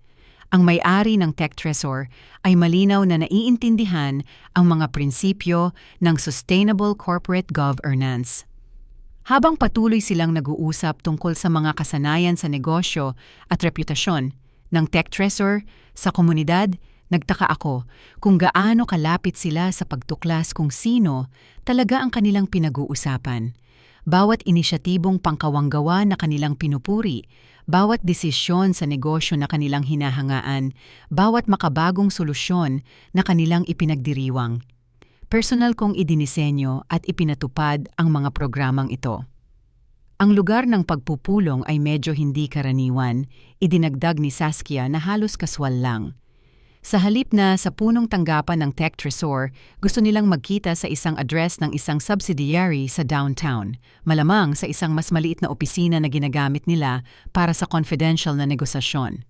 Ang may-ari ng Tech Tresor ay malinaw na naiintindihan ang mga prinsipyo ng sustainable corporate governance. Habang patuloy silang nag-uusap tungkol sa mga kasanayan sa negosyo at reputasyon ng Tech Tresor sa komunidad, nagtaka ako kung gaano kalapit sila sa pagtuklas kung sino talaga ang kanilang pinag-uusapan. bawat inisyatibong pangkawanggawa na kanilang pinupuri, bawat desisyon sa negosyo na kanilang hinahangaan, bawat makabagong solusyon na kanilang ipinagdiriwang. Personal kong idinisenyo at ipinatupad ang mga programang ito. Ang lugar ng pagpupulong ay medyo hindi karaniwan, idinagdag ni Saskia na halos kaswal lang. Sa halip na sa punong tanggapan ng Tech Tresor, gusto nilang magkita sa isang address ng isang subsidiary sa downtown, malamang sa isang mas maliit na opisina na ginagamit nila para sa confidential na negosasyon.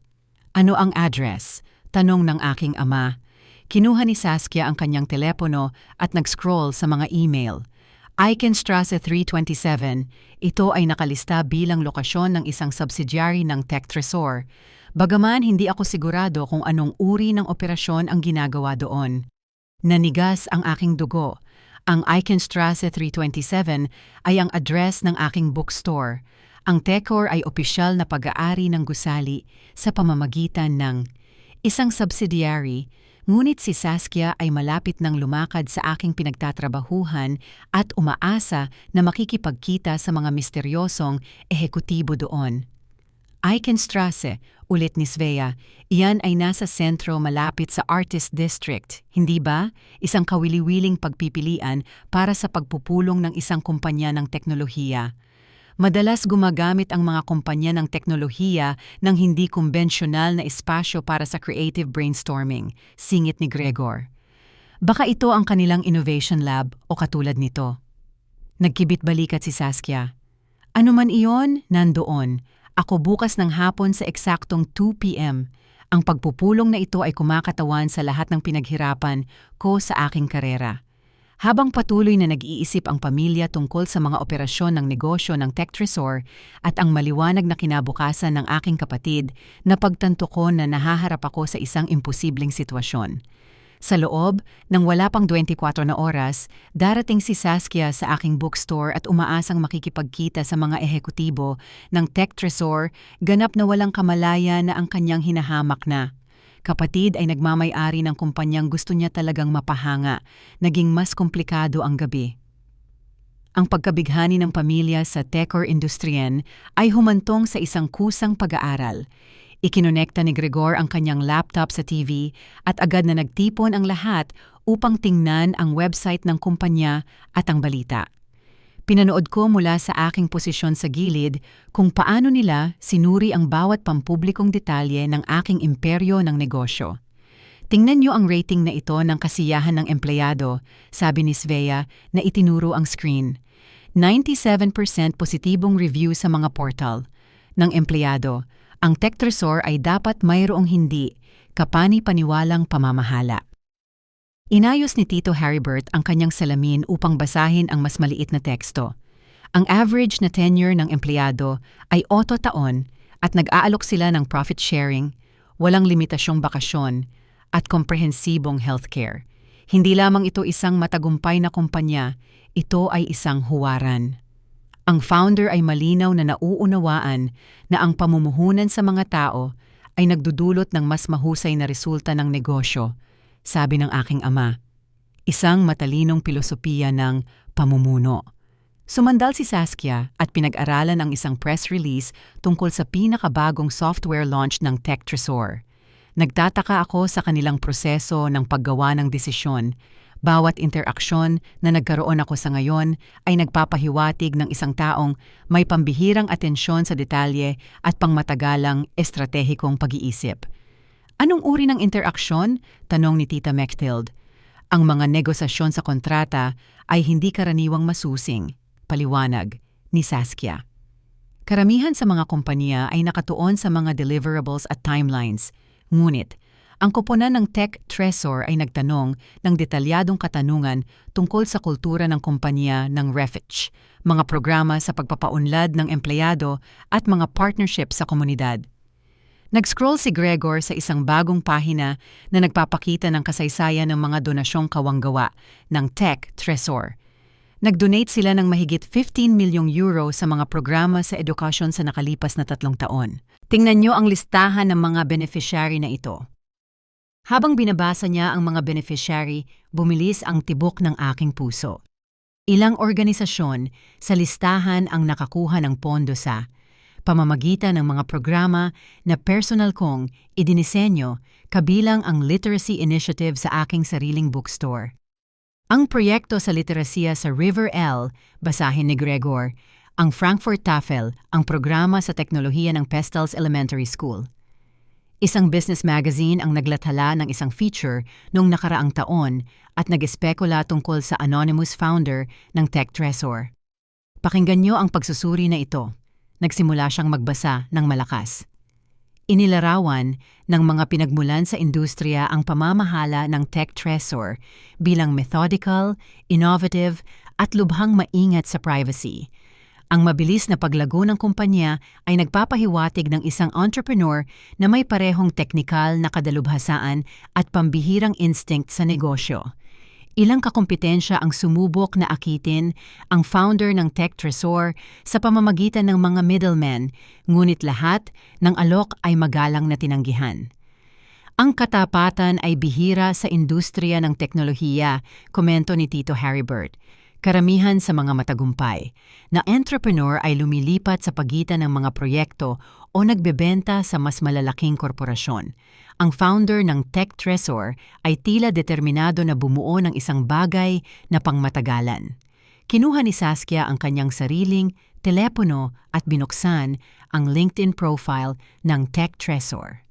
Ano ang address? Tanong ng aking ama. Kinuha ni Saskia ang kanyang telepono at nag-scroll sa mga email. Eichenstrasse 327, ito ay nakalista bilang lokasyon ng isang subsidiary ng Tech Tresor. Bagaman hindi ako sigurado kung anong uri ng operasyon ang ginagawa doon. Nanigas ang aking dugo. Ang Eichenstrasse 327 ay ang address ng aking bookstore. Ang Techor ay opisyal na pag-aari ng gusali sa pamamagitan ng isang subsidiary, ngunit si Saskia ay malapit ng lumakad sa aking pinagtatrabahuhan at umaasa na makikipagkita sa mga misteryosong ehekutibo doon. Eichenstrasse, ulit ni Svea, iyan ay nasa sentro malapit sa Artist District, hindi ba? Isang kawili-wiling pagpipilian para sa pagpupulong ng isang kumpanya ng teknolohiya. Madalas gumagamit ang mga kumpanya ng teknolohiya ng hindi kumbensyonal na espasyo para sa creative brainstorming, singit ni Gregor. Baka ito ang kanilang innovation lab o katulad nito. Nagkibit-balikat si Saskia. Ano man iyon, nandoon. Ako bukas ng hapon sa eksaktong 2 p.m. Ang pagpupulong na ito ay kumakatawan sa lahat ng pinaghirapan ko sa aking karera. Habang patuloy na nag-iisip ang pamilya tungkol sa mga operasyon ng negosyo ng Tech Tresor at ang maliwanag na kinabukasan ng aking kapatid, napagtanto ko na nahaharap ako sa isang imposibleng sitwasyon. Sa loob ng wala pang 24 na oras, darating si Saskia sa aking bookstore at umaasang makikipagkita sa mga ehekutibo ng Tech Tresor, ganap na walang kamalaya na ang kanyang hinahamak na. Kapatid ay nagmamay-ari ng kumpanyang gusto niya talagang mapahanga, naging mas komplikado ang gabi. Ang pagkabighani ng pamilya sa Techor Industrien ay humantong sa isang kusang pag-aaral. Ikinonekta ni Gregor ang kanyang laptop sa TV at agad na nagtipon ang lahat upang tingnan ang website ng kumpanya at ang balita. Pinanood ko mula sa aking posisyon sa gilid kung paano nila sinuri ang bawat pampublikong detalye ng aking imperyo ng negosyo. Tingnan niyo ang rating na ito ng kasiyahan ng empleyado, sabi ni Svea na itinuro ang screen. 97% positibong review sa mga portal ng empleyado. Ang Tech Tresor ay dapat mayroong hindi kapani-paniwalang pamamahala. Inayos ni Tito Haribert ang kanyang salamin upang basahin ang mas maliit na teksto. Ang average na tenure ng empleyado ay 8 taon at nag-aalok sila ng profit sharing, walang limitasyong bakasyon, at komprehensibong healthcare. Hindi lamang ito isang matagumpay na kumpanya, ito ay isang huwaran. Ang founder ay malinaw na nauunawaan na ang pamumuhunan sa mga tao ay nagdudulot ng mas mahusay na resulta ng negosyo, sabi ng aking ama. Isang matalinong pilosopiya ng pamumuno. Sumandal si Saskia at pinag-aralan ang isang press release tungkol sa pinakabagong software launch ng Tech Tresor. Nagtataka ako sa kanilang proseso ng paggawa ng desisyon. Bawat interaksyon na nagkaroon ako sa ngayon ay nagpapahiwatig ng isang taong may pambihirang atensyon sa detalye at pangmatagalang estratehikong pag-iisip. Anong uri ng interaksyon? Tanong ni Tita Mechtild. Ang mga negosasyon sa kontrata ay hindi karaniwang masusing, paliwanag ni Saskia. Karamihan sa mga kumpanya ay nakatuon sa mga deliverables at timelines, ngunit ang koponan ng Tech Tresor ay nagtanong ng detalyadong katanungan tungkol sa kultura ng kumpanya ng Refitch, mga programa sa pagpapaunlad ng empleyado at mga partnership sa komunidad. Nag-scroll si Gregor sa isang bagong pahina na nagpapakita ng kasaysayan ng mga donasyong kawanggawa ng Tech Tresor. Nag-donate sila ng mahigit 15 milyong euro sa mga programa sa edukasyon sa nakalipas na 3 taon. Tingnan niyo ang listahan ng mga beneficiary na ito. Habang binabasa niya ang mga beneficiary, bumilis ang tibok ng aking puso. Ilang organisasyon sa listahan ang nakakuha ng pondo sa pamamagitan ng mga programa na personal kong idinisenyo kabilang ang Literacy Initiative sa aking sariling bookstore. Ang proyekto sa literasya sa River L, basahin ni Gregor, ang Frankfurt Tafel, ang programa sa teknolohiya ng Pestels Elementary School. Isang business magazine ang naglathala ng isang feature noong nakaraang taon at nag-espekula tungkol sa anonymous founder ng Tech Trezor. Pakinggan niyo ang pagsusuri na ito. Nagsimula siyang magbasa ng malakas. Inilarawan ng mga pinagmulan sa industriya ang pamamahala ng Tech Trezor bilang methodical, innovative at lubhang maingat sa privacy. Ang mabilis na paglago ng kumpanya ay nagpapahiwatig ng isang entrepreneur na may parehong teknikal na kadalubhasaan at pambihirang instinct sa negosyo. Ilang kakumpetensya ang sumubok na akitin ang founder ng Tech Trezor sa pamamagitan ng mga middlemen, ngunit lahat ng alok ay magalang na tinanggihan. Ang katapatan ay bihira sa industriya ng teknolohiya, komento ni Tito Haribert. Karamihan sa mga matagumpay na entrepreneur ay lumilipat sa pagitan ng mga proyekto o nagbebenta sa mas malalaking korporasyon. Ang founder ng Tech Trezor ay tila determinado na bumuo ng isang bagay na pangmatagalan. Kinuha ni Saskia ang kanyang sariling telepono at binuksan ang LinkedIn profile ng Tech Trezor.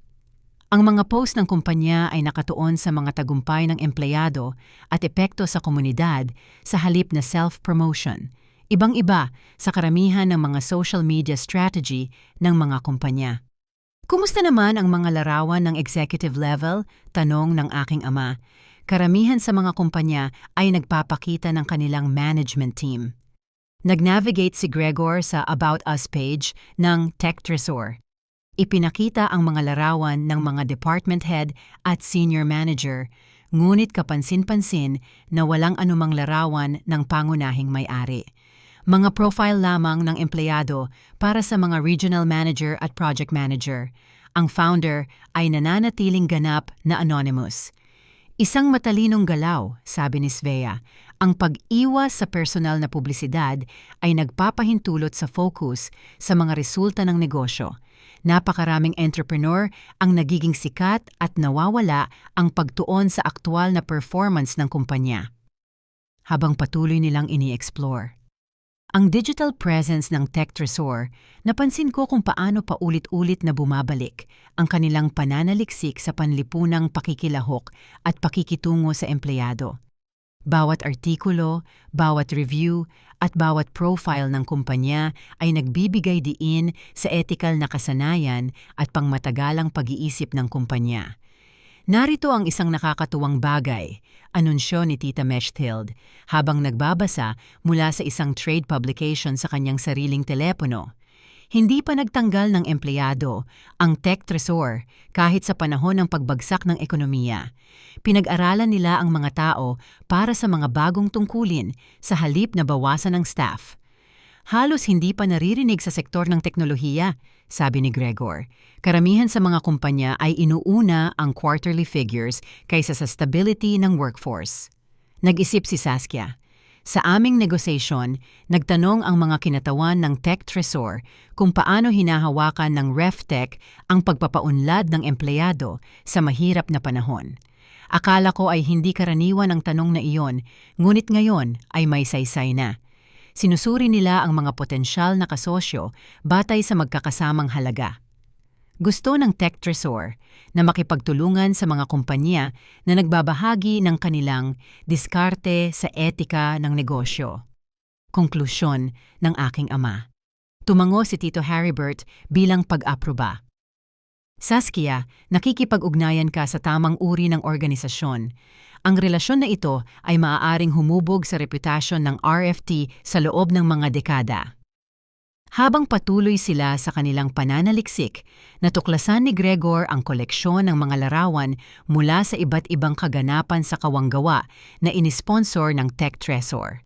Ang mga post ng kumpanya ay nakatuon sa mga tagumpay ng empleyado at epekto sa komunidad sa halip na self-promotion. Ibang-iba sa karamihan ng mga social media strategy ng mga kumpanya. Kumusta naman ang mga larawan ng executive level? Tanong ng aking ama. Karamihan sa mga kumpanya ay nagpapakita ng kanilang management team. Nag-navigate si Gregor sa About Us page ng Tech Trezor. Ipinakita ang mga larawan ng mga department head at senior manager, ngunit kapansin-pansin na walang anumang larawan ng pangunahing may-ari. Mga profile lamang ng empleyado para sa mga regional manager at project manager. Ang founder ay nananatiling ganap na anonymous. Isang matalinong galaw, sabi ni Svea, ang pag-iwas sa personal na publisidad ay nagpapahintulot sa focus sa mga resulta ng negosyo. Napakaraming entrepreneur ang nagiging sikat at nawawala ang pagtuon sa aktwal na performance ng kumpanya. Habang patuloy nilang ini-explore ang digital presence ng Tech Trezor, napansin ko kung paano paulit-ulit na bumabalik ang kanilang pananaliksik sa panlipunang pakikilahok at pakikitungo sa empleyado. Bawat artikulo, bawat review, at bawat profile ng kumpanya ay nagbibigay diin sa ethical na kasanayan at pangmatagalang pag-iisip ng kumpanya. Narito ang isang nakakatuwang bagay, anunsyo ni Tita Mechthild habang nagbabasa mula sa isang trade publication sa kanyang sariling telepono. Hindi pa nagtanggal ng empleyado ang Tech Trezor kahit sa panahon ng pagbagsak ng ekonomiya. Pinag-aralan nila ang mga tao para sa mga bagong tungkulin sa halip na bawasan ng staff. Halos hindi pa naririnig sa sektor ng teknolohiya, sabi ni Gregor. Karamihan sa mga kumpanya ay inuuna ang quarterly figures kaysa sa stability ng workforce. Nag-isip si Saskia. Sa aming negosasyon, nagtanong ang mga kinatawan ng Tech Trezor kung paano hinahawakan ng RefTech ang pagpapaunlad ng empleyado sa mahirap na panahon. Akala ko ay hindi karaniwan ang tanong na iyon, ngunit ngayon ay may saysay na. Sinusuri nila ang mga potensyal na kasosyo batay sa magkakasamang halaga. Gusto ng Tech Trezor na makipagtulungan sa mga kumpanya na nagbabahagi ng kanilang diskarte sa etika ng negosyo. Konklusyon ng aking ama. Tumango si Tito Haribert bilang pag-aproba. Saskia, nakikipag-ugnayan ka sa tamang uri ng organisasyon. Ang relasyon na ito ay maaaring humubog sa reputasyon ng RFT sa loob ng mga dekada. Habang patuloy sila sa kanilang pananaliksik, natuklasan ni Gregor ang koleksyon ng mga larawan mula sa iba't ibang kaganapan sa kawanggawa na inisponsor ng Tech Trezor.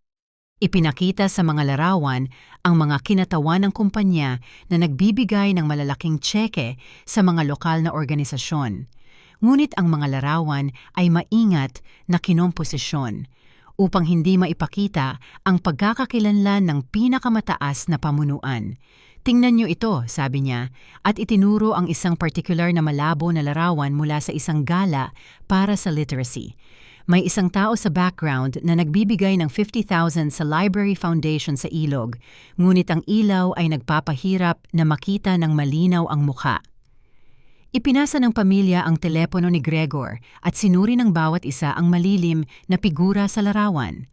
Ipinakita sa mga larawan ang mga kinatawan ng kumpanya na nagbibigay ng malalaking tseke sa mga lokal na organisasyon. Ngunit ang mga larawan ay maingat na kinomposisyon. upang hindi maipakita ang pagkakakilanlan ng pinakamataas na pamunuan. Tingnan niyo ito, sabi niya, at itinuro ang isang particular na malabo na larawan mula sa isang gala para sa literacy. May isang tao sa background na nagbibigay ng 50,000 sa Library Foundation sa ilog, ngunit ang ilaw ay nagpapahirap na makita ng malinaw ang mukha. Ipinasa ng pamilya ang telepono ni Gregor at sinuri ng bawat isa ang malilim na figura sa larawan.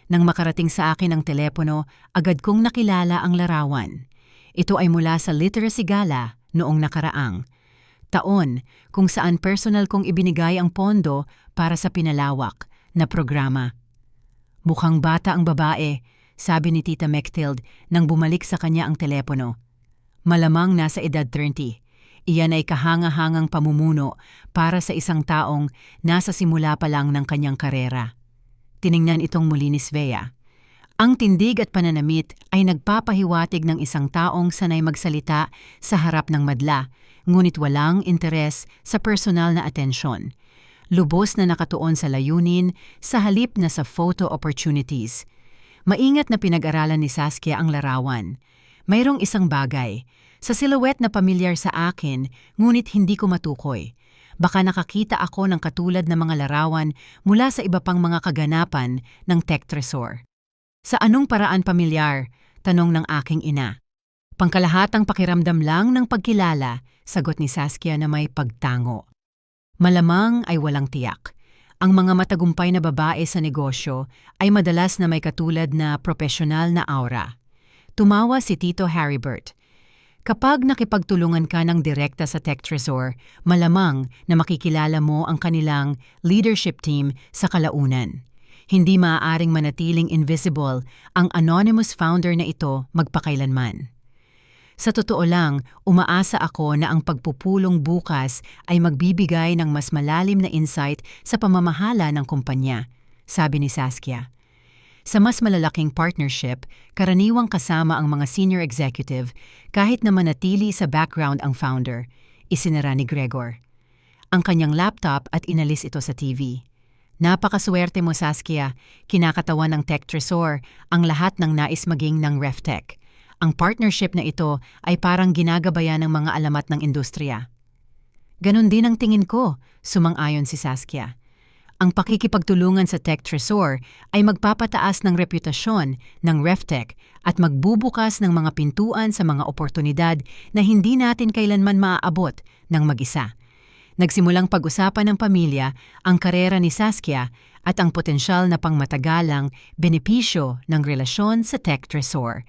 Nang makarating sa akin ang telepono, agad kong nakilala ang larawan. Ito ay mula sa Literacy Gala noong nakaraang taon kung saan personal kong ibinigay ang pondo para sa pinalawak na programa. Mukhang bata ang babae, sabi ni Tita Mechtild nang bumalik sa kanya ang telepono. Malamang nasa edad 30. Iyan ay kahanga-hangang pamumuno para sa isang taong nasa simula pa lang ng kanyang karera. Tiningnan itong muli ni Svea. Ang tindig at pananamit ay nagpapahiwatig ng isang taong sanay magsalita sa harap ng madla, ngunit walang interes sa personal na atensyon. Lubos na nakatuon sa layunin sa halip na sa photo opportunities. Maingat na pinag-aralan ni Saskia ang larawan. Mayroong isang bagay. Sa silhouette na pamilyar sa akin, ngunit hindi ko matukoy. Baka nakakita ako ng katulad na mga larawan mula sa iba pang mga kaganapan ng Tech Tresor. Sa anong paraan pamilyar? Tanong ng aking ina. Pangkalahatang pakiramdam lang ng pagkilala, sagot ni Saskia na may pagtango. Malamang ay walang tiyak. Ang mga matagumpay na babae sa negosyo ay madalas na may katulad na profesional na aura. Tumawa si Tito Haribert. Kapag nakipagtulungan ka ng direkta sa Tech Tresor, malamang na makikilala mo ang kanilang leadership team sa kalaunan. Hindi maaaring manatiling invisible ang anonymous founder na ito magpakailanman. Sa totoo lang, umaasa ako na ang pagpupulong bukas ay magbibigay ng mas malalim na insight sa pamamahala ng kumpanya, sabi ni Saskia. Sa mas malalaking partnership, karaniwang kasama ang mga senior executive kahit na manatili sa background ang founder, isinara ni Gregor. Ang kanyang laptop at inalis ito sa TV. Napakaswerte mo, Saskia. Kinakatawan ng Tech Tresor ang lahat ng nais maging ng RefTech. Ang partnership na ito ay parang ginagabayan ng mga alamat ng industriya. Ganon din ang tingin ko, sumang-ayon si Saskia. Ang pakikipagtulungan sa Tech Tresor ay magpapataas ng reputasyon ng RefTech at magbubukas ng mga pintuan sa mga oportunidad na hindi natin kailanman maaabot ng mag-isa. Nagsimulang pag-usapan ng pamilya ang karera ni Saskia at ang potensyal na pangmatagalang benepisyo ng relasyon sa Tech Tresor.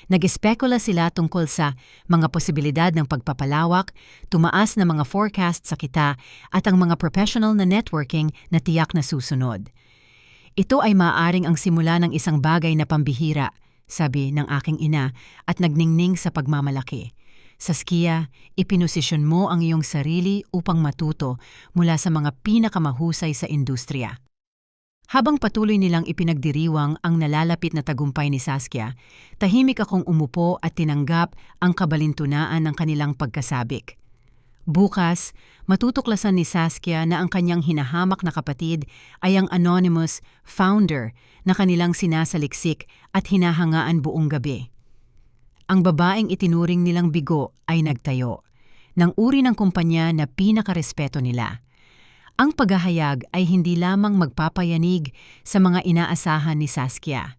Nag-espekula sila tungkol sa mga posibilidad ng pagpapalawak, tumaas na mga forecast sa kita at ang mga professional na networking na tiyak na susunod. Ito ay maaaring ang simula ng isang bagay na pambihira, sabi ng aking ina at nagningning sa pagmamalaki. Saskia, ipinosisyon mo ang iyong sarili upang matuto mula sa mga pinakamahusay sa industriya. Habang patuloy nilang ipinagdiriwang ang nalalapit na tagumpay ni Saskia, tahimik akong umupo at tinanggap ang kabalintunaan ng kanilang pagkasabik. Bukas, matutuklasan ni Saskia na ang kanyang hinahamak na kapatid ay ang anonymous founder na kanilang sinasaliksik at hinahangaan buong gabi. Ang babaeng itinuring nilang bigo ay nagtayo ng uri ng kumpanya na pinakarespeto nila. Ang paghahayag ay hindi lamang magpapayanig sa mga inaasahan ni Saskia.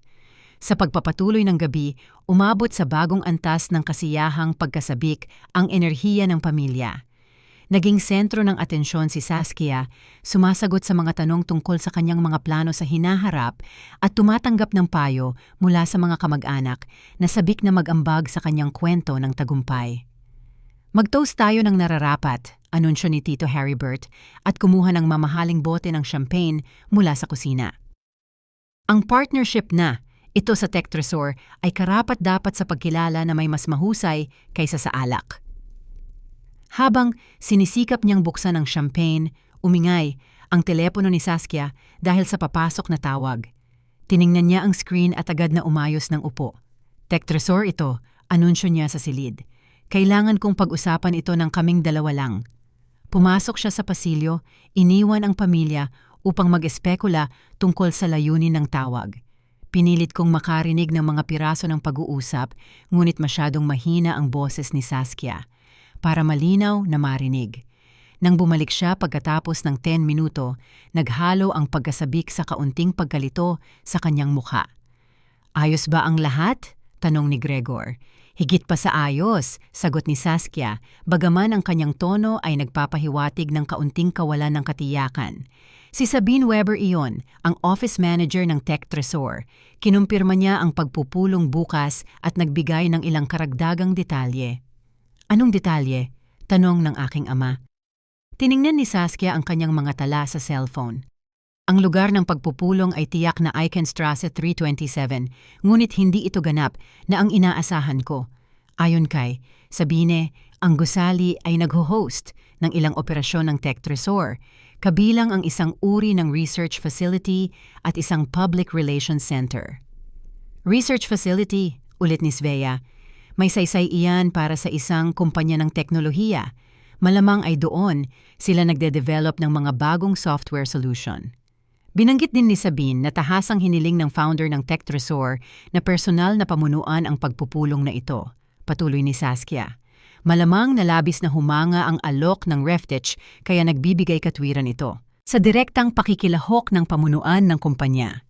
Sa pagpapatuloy ng gabi, umabot sa bagong antas ng kasiyahang pagkasabik ang enerhiya ng pamilya. Naging sentro ng atensyon si Saskia, sumasagot sa mga tanong tungkol sa kanyang mga plano sa hinaharap at tumatanggap ng payo mula sa mga kamag-anak na sabik na mag-ambag sa kanyang kwento ng tagumpay. Mag-toast tayo ng nararapat, anunsyo ni Tito Haribert at kumuha ng mamahaling bote ng champagne mula sa kusina. Ang partnership na ito sa Tech Tresor ay karapat-dapat sa pagkilala na may mas mahusay kaysa sa alak. Habang sinisikap niyang buksan ang champagne, umingay ang telepono ni Saskia dahil sa papasok na tawag. Tiningnan niya ang screen at agad na umayos ng upo. Tech Tresor ito, anunsyo niya sa silid. Kailangan kong pag-usapan ito ng kaming dalawa lang. Pumasok siya sa pasilyo, iniwan ang pamilya upang mag-espekula tungkol sa layunin ng tawag. Pinilit kong makarinig ng mga piraso ng pag-uusap, ngunit masyadong mahina ang boses ni Saskia para malinaw na marinig. Nang bumalik siya pagkatapos ng 10 minuto, naghalo ang pagkasabik sa kaunting pagkalito sa kanyang mukha. "Ayos ba ang lahat?" tanong ni Gregor. "Higit pa sa ayos," sagot ni Saskia, bagaman ang kanyang tono ay nagpapahiwatig ng kaunting kawalan ng katiyakan. Si Sabine Weber iyon, ang office manager ng Tech Tresor. Kinumpirma niya ang pagpupulong bukas at nagbigay ng ilang karagdagang detalye. "Anong detalye?" tanong ng aking ama. Tiningnan ni Saskia ang kanyang mga tala sa cellphone. Ang lugar ng pagpupulong ay tiyak na Eichenstrasse 327, ngunit hindi ito ganap na ang inaasahan ko. Ayon kay Sabine, ang gusali ay nagho-host ng ilang operasyon ng Tech Tresor, kabilang ang isang uri ng research facility at isang public relations center. "Research facility," ulit ni Svea. "May saysay iyan para sa isang kumpanya ng teknolohiya. Malamang ay doon sila nagde-develop ng mga bagong software solution." Binanggit din ni Sabine na tahasang hiniling ng founder ng Tech Tresor na personal na pamunuan ang pagpupulong na ito. Patuloy ni Saskia. Malamang na labis na humanga ang alok ng Reftech kaya nagbibigay katwiran ito sa direktang pakikilahok ng pamunuan ng kumpanya.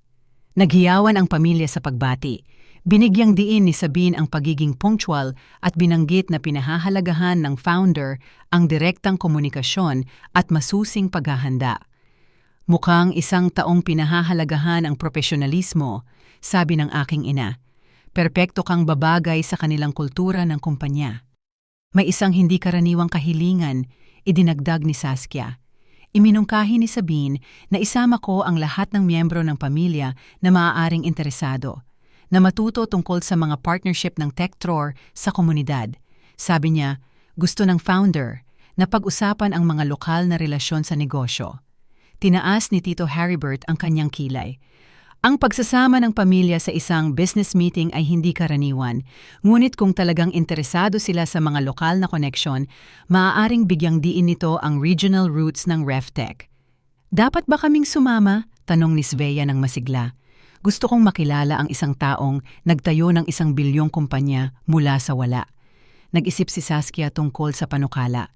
Naghiyawan ang pamilya sa pagbati. Binigyang diin ni Sabine ang pagiging punctual at binanggit na pinahahalagahan ng founder ang direktang komunikasyon at masusing paghahanda. "Mukhang isang taong pinahahalagahan ang profesionalismo," sabi ng aking ina. "Perpekto kang babagay sa kanilang kultura ng kumpanya." "May isang hindi karaniwang kahilingan," idinagdag ni Saskia. Iminungkahi ni Sabine na isama ko ang lahat ng miyembro ng pamilya na maaaring interesado, na matuto tungkol sa mga partnership ng TechTror sa komunidad. Sabi niya, gusto ng founder na pag-usapan ang mga lokal na relasyon sa negosyo. Tinaas ni Tito Haribert ang kanyang kilay. Ang pagsasama ng pamilya sa isang business meeting ay hindi karaniwan, ngunit kung talagang interesado sila sa mga lokal na koneksyon, maaaring bigyang diin nito ang regional roots ng Reftech. "Dapat ba kaming sumama?" tanong ni Svea ng masigla. "Gusto kong makilala ang isang taong nagtayo ng 1 bilyong kumpanya mula sa wala." Nag-isip si Saskia tungkol sa panukala.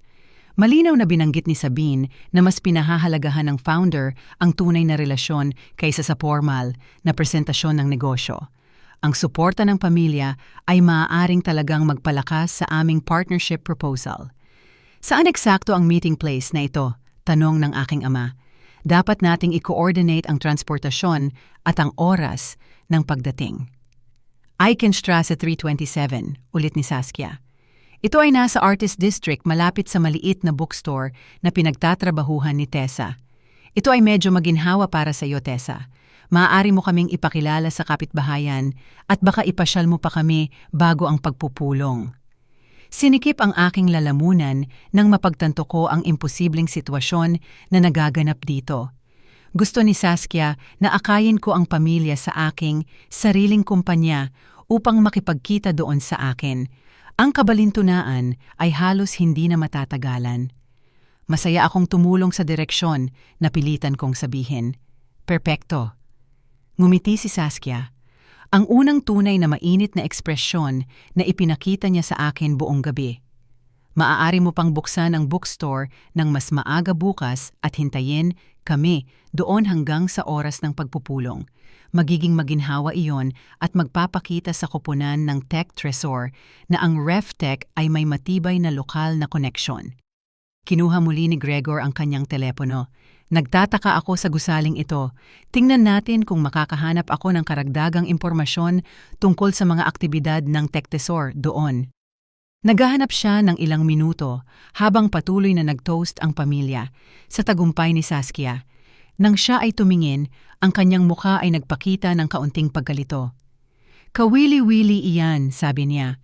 Malinaw na binanggit ni Sabine na mas pinahahalagahan ng founder ang tunay na relasyon kaysa sa formal na presentasyon ng negosyo. Ang suporta ng pamilya ay maaaring talagang magpalakas sa aming partnership proposal. "Saan eksakto ang meeting place na ito?" tanong ng aking ama. "Dapat nating i-coordinate ang transportasyon at ang oras ng pagdating." "Eichenstrasse 327, ulit ni Saskia. "Ito ay nasa Artist District malapit sa maliit na bookstore na pinagtatrabahuhan ni Tessa. Ito ay medyo maginhawa para sa iyo, Tessa. Maaari mo kaming ipakilala sa kapitbahayan at baka ipasyal mo pa kami bago ang pagpupulong." Sinikip ang aking lalamunan nang mapagtanto ko ang imposibleng sitwasyon na nagaganap dito. Gusto ni Saskia na akayin ko ang pamilya sa aking sariling kumpanya upang makipagkita doon sa akin. Ang kabalintunaan ay halos hindi na matatagalan. Masaya akong tumulong sa direksyon na pilitan kong sabihin. "Perpekto." Ngumiti si Saskia. Ang unang tunay na mainit na ekspresyon na ipinakita niya sa akin buong gabi. "Maaari mo pang buksan ang bookstore ng mas maaga bukas at hintayin kami doon hanggang sa oras ng pagpupulong. Magiging maginhawa iyon at magpapakita sa koponan ng Tech Tresor na ang Reftech ay may matibay na lokal na koneksyon." Kinuha muli ni Gregor ang kanyang telepono. "Nagtataka ako sa gusaling ito. Tingnan natin kung makakahanap ako ng karagdagang impormasyon tungkol sa mga aktibidad ng Tech Tresor doon." Naghahanap siya ng ilang minuto habang patuloy na nag-toast ang pamilya sa tagumpay ni Saskia. Nang siya ay tumingin, ang kanyang mukha ay nagpakita ng kaunting pagkalito. "Kawili-wili iyan," sabi niya.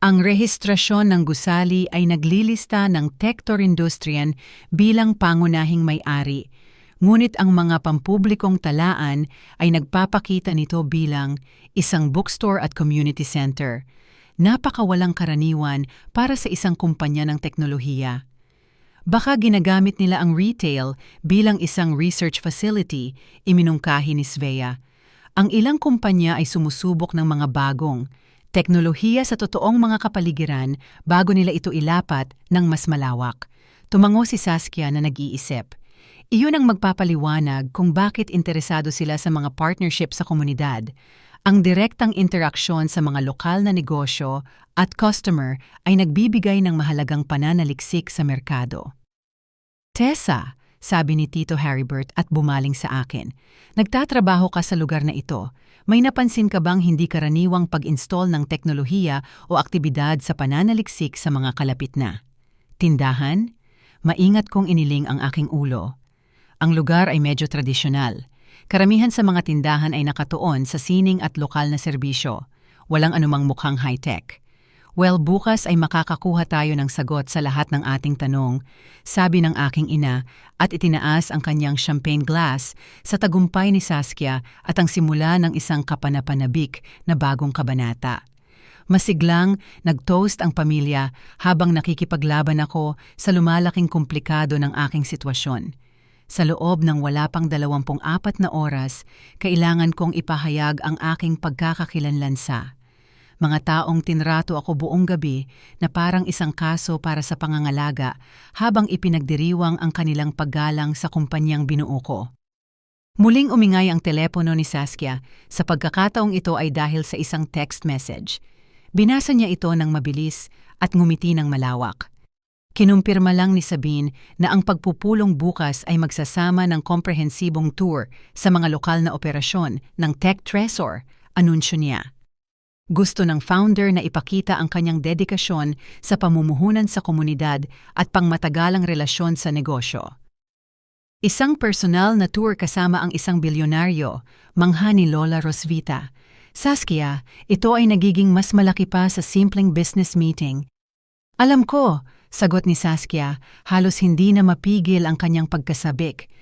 "Ang rehistrasyon ng gusali ay naglilista ng Tector Industrian bilang pangunahing may-ari, ngunit ang mga pampublikong talaan ay nagpapakita nito bilang isang bookstore at community center. Napakawalang karaniwan para sa isang kumpanya ng teknolohiya." Baka ginagamit nila ang retail bilang isang research facility, iminungkahi ni Svea. Ang ilang kumpanya ay sumusubok ng mga bagong teknolohiya sa totoong mga kapaligiran bago nila ito ilapat ng mas malawak. Tumango si Saskia na nag-iisip. Iyon ang magpapaliwanag kung bakit interesado sila sa mga partnership sa komunidad. Ang direktang interaksyon sa mga lokal na negosyo at customer ay nagbibigay ng mahalagang pananaliksik sa merkado. Tessa, sabi ni Tito Heribert at bumaling sa akin, nagtatrabaho ka sa lugar na ito. May napansin ka bang hindi karaniwang pag-install ng teknolohiya o aktibidad sa pananaliksik sa mga kalapit na tindahan? Maingat kong iniling ang aking ulo. Ang lugar ay medyo tradisyonal. Karamihan sa mga tindahan ay nakatuon sa sining at lokal na serbisyo. Walang anumang mukhang high-tech. Well, bukas ay makakakuha tayo ng sagot sa lahat ng ating tanong, sabi ng aking ina at itinaas ang kanyang champagne glass sa tagumpay ni Saskia at ang simula ng isang kapanapanabik na bagong kabanata. Masiglang nag-toast ang pamilya habang nakikipaglaban ako sa lumalaking komplikado ng aking sitwasyon. Sa loob ng wala pang 24 na oras, kailangan kong ipahayag ang aking pagkakakilanlansa. Mga taong tinrato ako buong gabi na parang isang kaso para sa pangangalaga habang ipinagdiriwang ang kanilang paggalang sa kumpanyang binuo ko. Muling umingay ang telepono ni Saskia. Sa pagkakataong ito ay dahil sa isang text message. Binasa niya ito ng mabilis at ngumiti ng malawak. Kinumpirma lang ni Sabine na ang pagpupulong bukas ay magsasama ng komprehensibong tour sa mga lokal na operasyon ng Tech Tresor, anunsyo niya. Gusto ng founder na ipakita ang kanyang dedikasyon sa pamumuhunan sa komunidad at pangmatagalang relasyon sa negosyo. Isang personal na tour kasama ang isang bilyonaryo, mangha ni Lola Rosvita. Saskia, ito ay nagiging mas malaki pa sa simpleng business meeting. Alam ko, sagot ni Saskia, halos hindi na mapigil ang kanyang pagkasabik.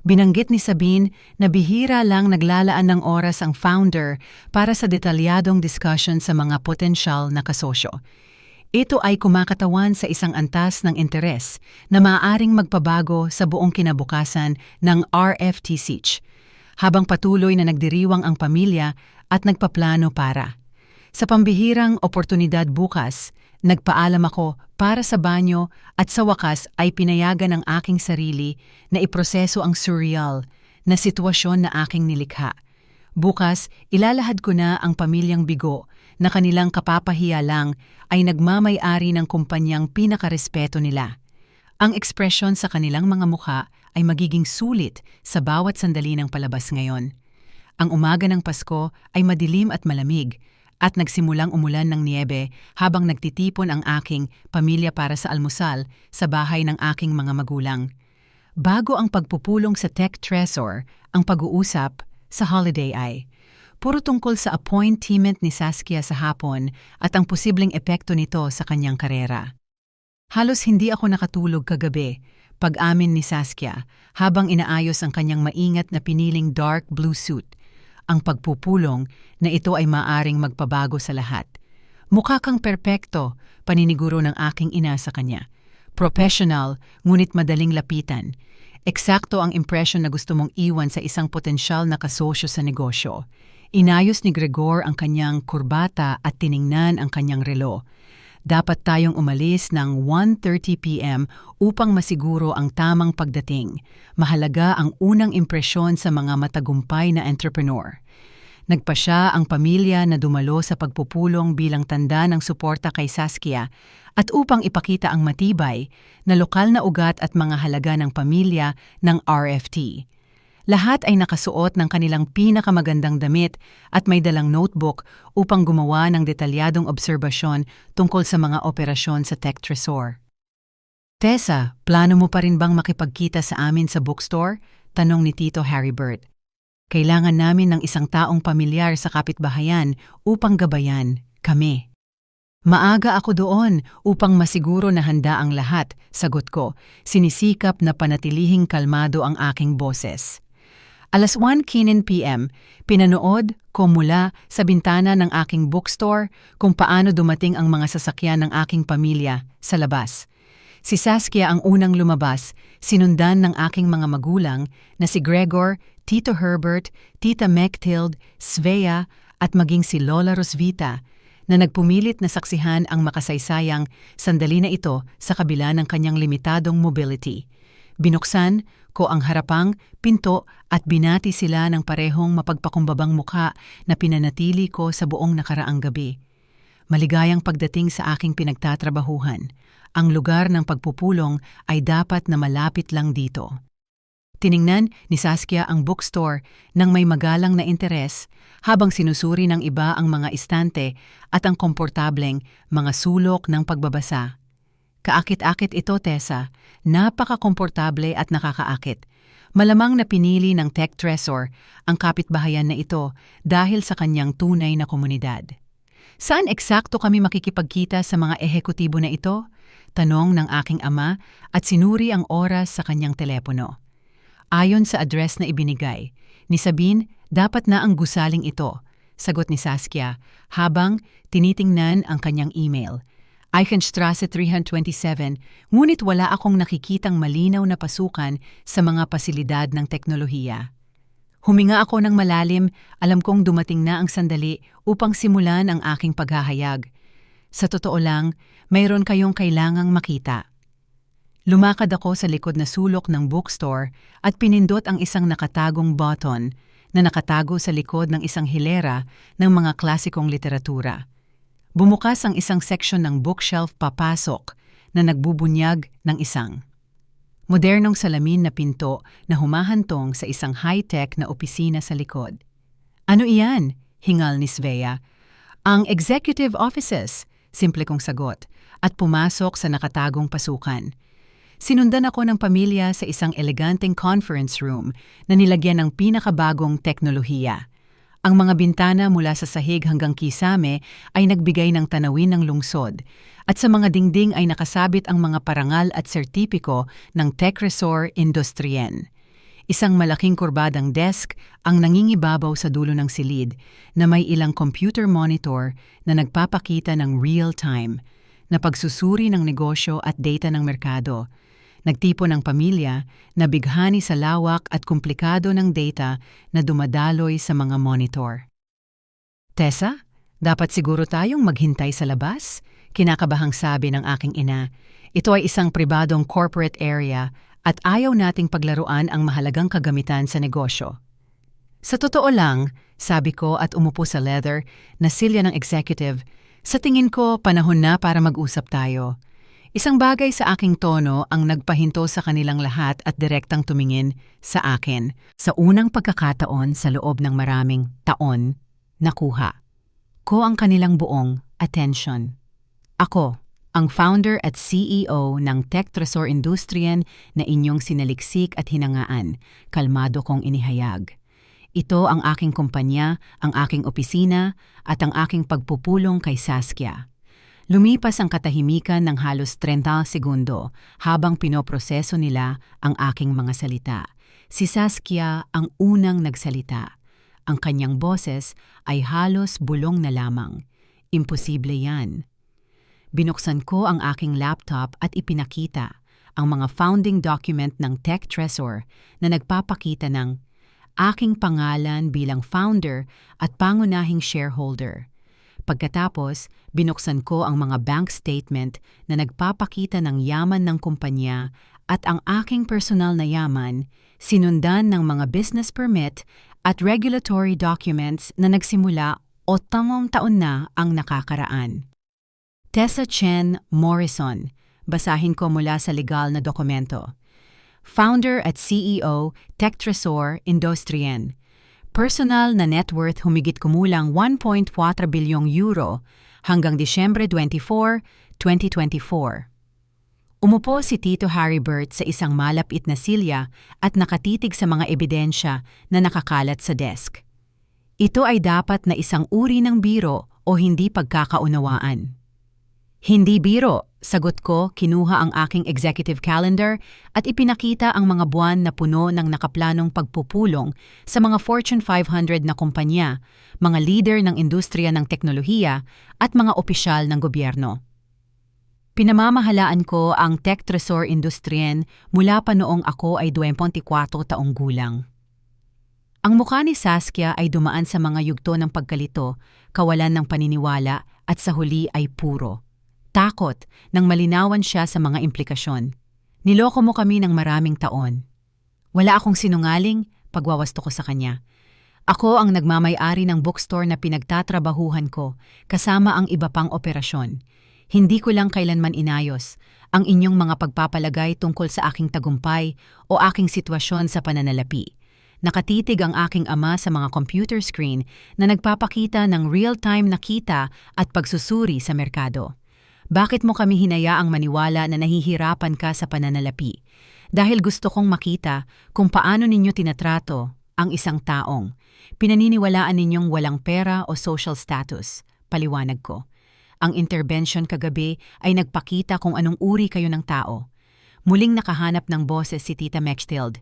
Binanggit ni Sabine na bihira lang naglalaan ng oras ang founder para sa detalyadong discussion sa mga potensyal na kasosyo. Ito ay kumakatawan sa isang antas ng interes na maaaring magpabago sa buong kinabukasan ng RFTCH, habang patuloy na nagdiriwang ang pamilya at nagpaplano para. Sa pambihirang oportunidad bukas, nagpaalam ako para sa banyo at sa wakas ay pinayagan ng aking sarili na iproseso ang surreal na sitwasyon na aking nilikha. Bukas, ilalahad ko na ang pamilyang Bigo na kanilang kapapahiya lang ay nagmamay-ari ng kumpanyang pinakarespeto nila. Ang ekspresyon sa kanilang mga mukha ay magiging sulit sa bawat sandali ng palabas ngayon. Ang umaga ng Pasko ay madilim at malamig, at nagsimulang umulan ng niebe habang nagtitipon ang aking pamilya para sa almusal sa bahay ng aking mga magulang. Bago ang pagpupulong sa Tech Tresor, ang pag-uusap sa holiday ay puro tungkol sa appointment ni Saskia sa hapon at ang posibleng epekto nito sa kanyang karera. Halos hindi ako nakatulog kagabi, pag-amin ni Saskia habang inaayos ang kanyang maingat na piniling dark blue suit. Ang pagpupulong na ito ay maaring magpabago sa lahat. Mukha kang perpekto, paniniguro ng aking ina sa kanya. Professional, ngunit madaling lapitan. Eksakto ang impression na gusto mong iwan sa isang potensyal na kasosyo sa negosyo. Inayos ni Gregor ang kanyang kurbata at tiningnan ang kanyang relo. Dapat tayong umalis ng 1:30 p.m. upang masiguro ang tamang pagdating. Mahalaga ang unang impresyon sa mga matagumpay na entrepreneur. Nagpasya ang pamilya na dumalo sa pagpupulong bilang tanda ng suporta kay Saskia at upang ipakita ang matibay na lokal na ugat at mga halaga ng pamilya ng RFT. Lahat ay nakasuot ng kanilang pinakamagandang damit at may dalang notebook upang gumawa ng detalyadong obserbasyon tungkol sa mga operasyon sa Tech Tresor. Tessa, plano mo pa rin bang makipagkita sa amin sa bookstore? Tanong ni Tito Heribert. Kailangan namin ng isang taong pamilyar sa kapitbahayan upang gabayan kami. Maaga ako doon upang masiguro na handa ang lahat, sagot ko, sinisikap na panatilihing kalmado ang aking boses. 1:00 p.m., pinanood ko mula sa bintana ng aking bookstore kung paano dumating ang mga sasakyan ng aking pamilya sa labas. Si Saskia ang unang lumabas, sinundan ng aking mga magulang na si Gregor, Tito Herbert, Tita Mechtilde, Svea at maging si Lola Rosvita na nagpumilit na saksihan ang makasaysayang sandali na ito sa kabila ng kanyang limitadong mobility. Binuksan ko ang harapang pinto at binati sila ng parehong mapagpakumbabang mukha na pinanatili ko sa buong nakaraang gabi. Maligayang pagdating sa aking pinagtatrabahuhan. Ang lugar ng pagpupulong ay dapat na malapit lang dito. Tiningnan ni Saskia ang bookstore nang may magalang na interes habang sinusuri ng iba ang mga istante at ang komportableng mga sulok ng pagbabasa. Kaakit-akit ito, Tessa. Napaka-komportable at nakakaakit. Malamang na pinili ng Tech Tresor ang kapitbahayan na ito dahil sa kanyang tunay na komunidad. Saan eksakto kami makikipagkita sa mga ehekutibo na ito? Tanong ng aking ama at sinuri ang oras sa kanyang telepono. Ayon sa address na ibinigay, ni Sabine dapat na ang gusaling ito, sagot ni Saskia habang tinitingnan ang kanyang email. Eichenstrasse 327, ngunit wala akong nakikitang malinaw na pasukan sa mga pasilidad ng teknolohiya. Huminga ako ng malalim, alam kong dumating na ang sandali upang simulan ang aking paghahayag. Sa totoo lang, mayroon kayong kailangang makita. Lumakad ako sa likod na sulok ng bookstore at pinindot ang isang nakatagong button na nakatago sa likod ng isang hilera ng mga klasikong literatura. Bumukas ang isang seksyon ng bookshelf papasok na nagbubunyag ng isang modernong salamin na pinto na humahantong sa isang high-tech na opisina sa likod. Ano iyan? Hingal ni Svea. Ang executive offices, simple kong sagot, at pumasok sa nakatagong pasukan. Sinundan ako ng pamilya sa isang eleganteng conference room na nilagyan ng pinakabagong teknolohiya. Ang mga bintana mula sa sahig hanggang kisame ay nagbigay ng tanawin ng lungsod at sa mga dingding ay nakasabit ang mga parangal at sertipiko ng Tech Tresor Industrien. Isang malaking kurbadang desk ang nangingibabaw sa dulo ng silid na may ilang computer monitor na nagpapakita ng real-time na pagsusuri ng negosyo at data ng merkado. Nagtipo ng pamilya na bighani sa lawak at komplikado ng data na dumadaloy sa mga monitor. Tessa, dapat siguro tayong maghintay sa labas? Kinakabahang sabi ng aking ina. Ito ay isang pribadong corporate area at ayaw nating paglaruan ang mahalagang kagamitan sa negosyo. Sa totoo lang, sabi ko at umupo sa leather na silya ng executive, sa tingin ko panahon na para mag-usap tayo. Isang bagay sa aking tono ang nagpahinto sa kanilang lahat at direktang tumingin sa akin. Sa unang pagkakataon sa loob ng maraming taon, nakuha ko ang kanilang buong attention. Ako, ang founder at CEO ng Tech Tresor Industrien na inyong sinaliksik at hinangaan, kalmado kong inihayag. Ito ang aking kumpanya, ang aking opisina, at ang aking pagpupulong kay Saskia. Lumipas ang katahimikan ng halos 30 segundo habang pinoproseso nila ang aking mga salita. Si Saskia ang unang nagsalita. Ang kanyang boses ay halos bulong na lamang. Imposible yan. Binuksan ko ang aking laptop at ipinakita ang mga founding document ng Tech Tresor na nagpapakita ng aking pangalan bilang founder at pangunahing shareholder. Pagkatapos, binuksan ko ang mga bank statement na nagpapakita ng yaman ng kumpanya at ang aking personal na yaman, sinundan ng mga business permit at regulatory documents na nagsimula 8 taon na ang nakakaraan. Tessa Chen Morrison, basahin ko mula sa legal na dokumento. Founder at CEO, Tech Tresor Industrien. Personal na net worth humigit kumulang 1.4 bilyong euro hanggang Disyembre 24, 2024. Umupo si Tito Haribert sa isang malapit na silya at nakatitig sa mga ebidensya na nakakalat sa desk. Ito ay dapat na isang uri ng biro o hindi pagkakaunawaan. Hindi biro, sagot ko, kinuha ang aking executive calendar at ipinakita ang mga buwan na puno ng nakaplanong pagpupulong sa mga Fortune 500 na kumpanya, mga leader ng industriya ng teknolohiya at mga opisyal ng gobyerno. Pinamamahalaan ko ang Tech Tresor Industrien mula pa noong ako ay 24 taong gulang. Ang mukha ni Saskia ay dumaan sa mga yugto ng pagkalito, kawalan ng paniniwala at sa huli ay puro takot nang malinawan siya sa mga implikasyon. Niloko mo kami ng maraming taon. Wala akong sinungaling, pagwawasto ko sa kanya. Ako ang nagmamay-ari ng bookstore na pinagtatrabahuhan ko, kasama ang iba pang operasyon. Hindi ko lang kailanman inayos ang inyong mga pagpapalagay tungkol sa aking tagumpay o aking sitwasyon sa pananalapi. Nakatitig ang aking ama sa mga computer screen na nagpapakita ng real-time na kita at pagsusuri sa merkado. Bakit mo kami hinayaang maniwala na nahihirapan ka sa pananalapi? Dahil gusto kong makita kung paano ninyo tinatrato ang isang taong pinaniniwalaan ninyong walang pera o social status, paliwanag ko. Ang intervention kagabi ay nagpakita kung anong uri kayo ng tao. Muling nakahanap ng boses si Tita Mechtild,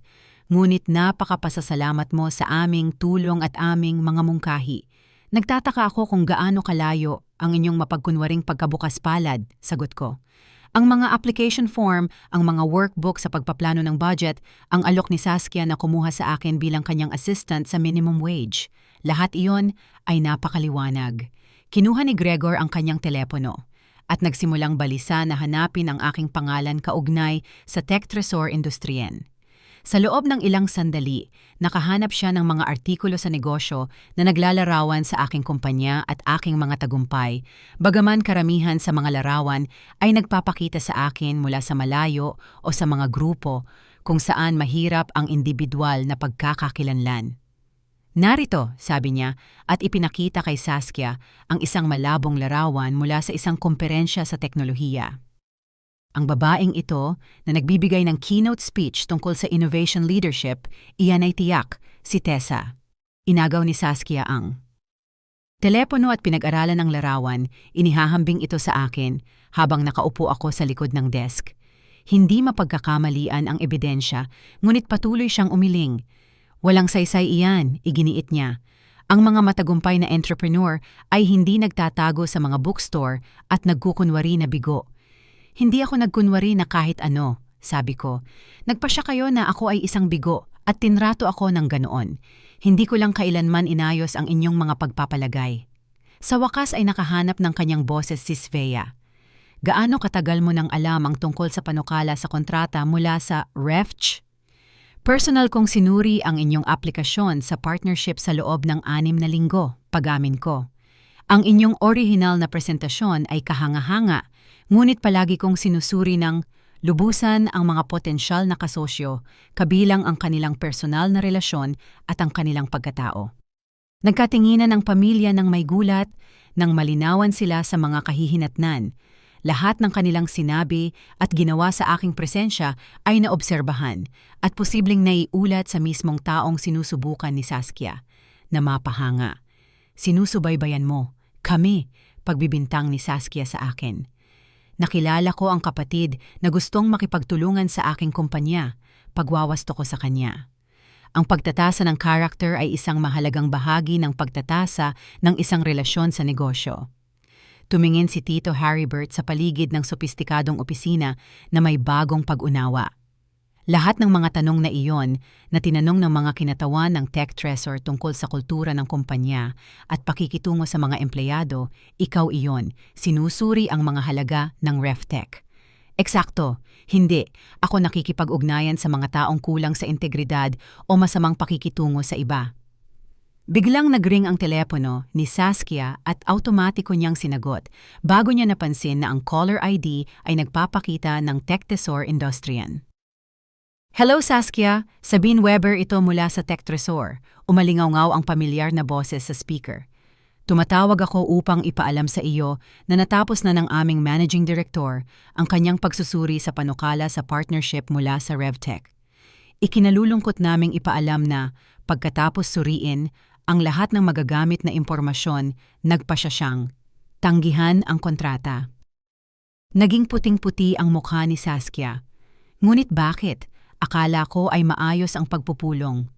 ngunit napakapasasalamat mo sa aming tulong at aming mga mungkahi. Nagtataka ako kung gaano kalayo ang inyong mapagkunwaring pagkabukas palad, sagot ko. Ang mga application form, ang mga workbook sa pagpaplano ng budget, ang alok ni Saskia na kumuha sa akin bilang kanyang assistant sa minimum wage. Lahat iyon ay napakaliwanag. Kinuha ni Gregor ang kanyang telepono at nagsimulang balisa na hanapin ang aking pangalan kaugnay sa Tech Tresor Industrien. Sa loob ng ilang sandali, nakahanap siya ng mga artikulo sa negosyo na naglalarawan sa aking kumpanya at aking mga tagumpay, bagaman karamihan sa mga larawan ay nagpapakita sa akin mula sa malayo o sa mga grupo kung saan mahirap ang individual na pagkakakilanlan. Narito, sabi niya, at ipinakita kay Saskia ang isang malabong larawan mula sa isang komperensya sa teknolohiya. Ang babaeng ito na nagbibigay ng keynote speech tungkol sa innovation leadership, iyan ay tiyak, si Tessa. Inagaw ni Saskia ang telepono at pinag-aralan ng larawan, inihahambing ito sa akin habang nakaupo ako sa likod ng desk. Hindi mapagkakamalian ang ebidensya, ngunit patuloy siyang umiling. Walang saysay iyan, iginiit niya. Ang mga matagumpay na entrepreneur ay hindi nagtatago sa mga bookstore at nagkukunwari na bigo. Hindi ako nagkunwari na kahit ano, sabi ko. Nagpasya kayo na ako ay isang bigo at tinrato ako ng ganoon. Hindi ko lang kailanman inayos ang inyong mga pagpapalagay. Sa wakas ay nakahanap ng kanyang boses si Svea. Gaano katagal mo nang alam ang tungkol sa panukala sa kontrata mula sa REFCH? Personal kong sinuri ang inyong aplikasyon sa partnership sa loob ng 6 na linggo, pagamin ko. Ang inyong orihinal na presentasyon ay kahanga-hanga, ngunit palagi kong sinusuri ng lubusan ang mga potensyal na kasosyo, kabilang ang kanilang personal na relasyon at ang kanilang pagkatao. Nagkatinginan ang pamilya ng may gulat, nang malinawan sila sa mga kahihinatnan. Lahat ng kanilang sinabi at ginawa sa aking presensya ay naobserbahan at posibleng naiulat sa mismong taong sinusubukan ni Saskia na mapahanga. Sinusubaybayan mo, kami, pagbibintang ni Saskia sa akin. Nakilala ko ang kapatid na gustong makipagtulungan sa aking kumpanya, pagwawasto ko sa kanya. Ang pagtatasa ng character ay isang mahalagang bahagi ng pagtatasa ng isang relasyon sa negosyo. Tumingin si Tito Haribert sa paligid ng sopistikadong opisina na may bagong pag-unawa. Lahat ng mga tanong na iyon na tinanong ng mga kinatawan ng Tech Tresor tungkol sa kultura ng kumpanya at pakikitungo sa mga empleyado, ikaw iyon, sinusuri ang mga halaga ng RefTech. Eksakto, hindi. Ako nakikipag-ugnayan sa mga taong kulang sa integridad o masamang pakikitungo sa iba. Biglang nagring ang telepono ni Saskia at automatiko niyang sinagot bago niya napansin na ang caller ID ay nagpapakita ng Tech Tresor Industrien. Hello Saskia, Sabine Weber ito mula sa Tech Tresor. Umalingaw-ngaw ang pamilyar na boses sa speaker. Tumatawag ako upang ipaalam sa iyo na natapos na ng aming managing director ang kanyang pagsusuri sa panukala sa partnership mula sa RevTech. Ikinalulungkot naming ipaalam na pagkatapos suriin, ang lahat ng magagamit na impormasyon, nagpasya siyang tanggihan ang kontrata. Naging puting-puti ang mukha ni Saskia. Ngunit bakit? Akala ko ay maayos ang pagpupulong.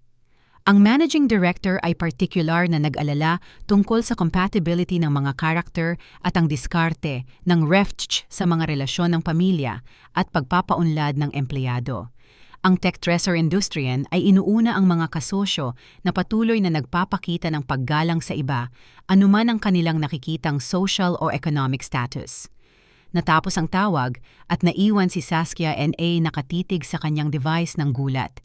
Ang managing director ay particular na nag-alala tungkol sa compatibility ng mga character at ang diskarte ng REFTCH sa mga relasyon ng pamilya at pagpapaunlad ng empleyado. Ang tech treasure industrian ay inuuna ang mga kasosyo na patuloy na nagpapakita ng paggalang sa iba, anuman ang kanilang nakikitang social o economic status. Natapos ang tawag at naiwan si Saskia N.A. nakatitig sa kanyang device ng gulat.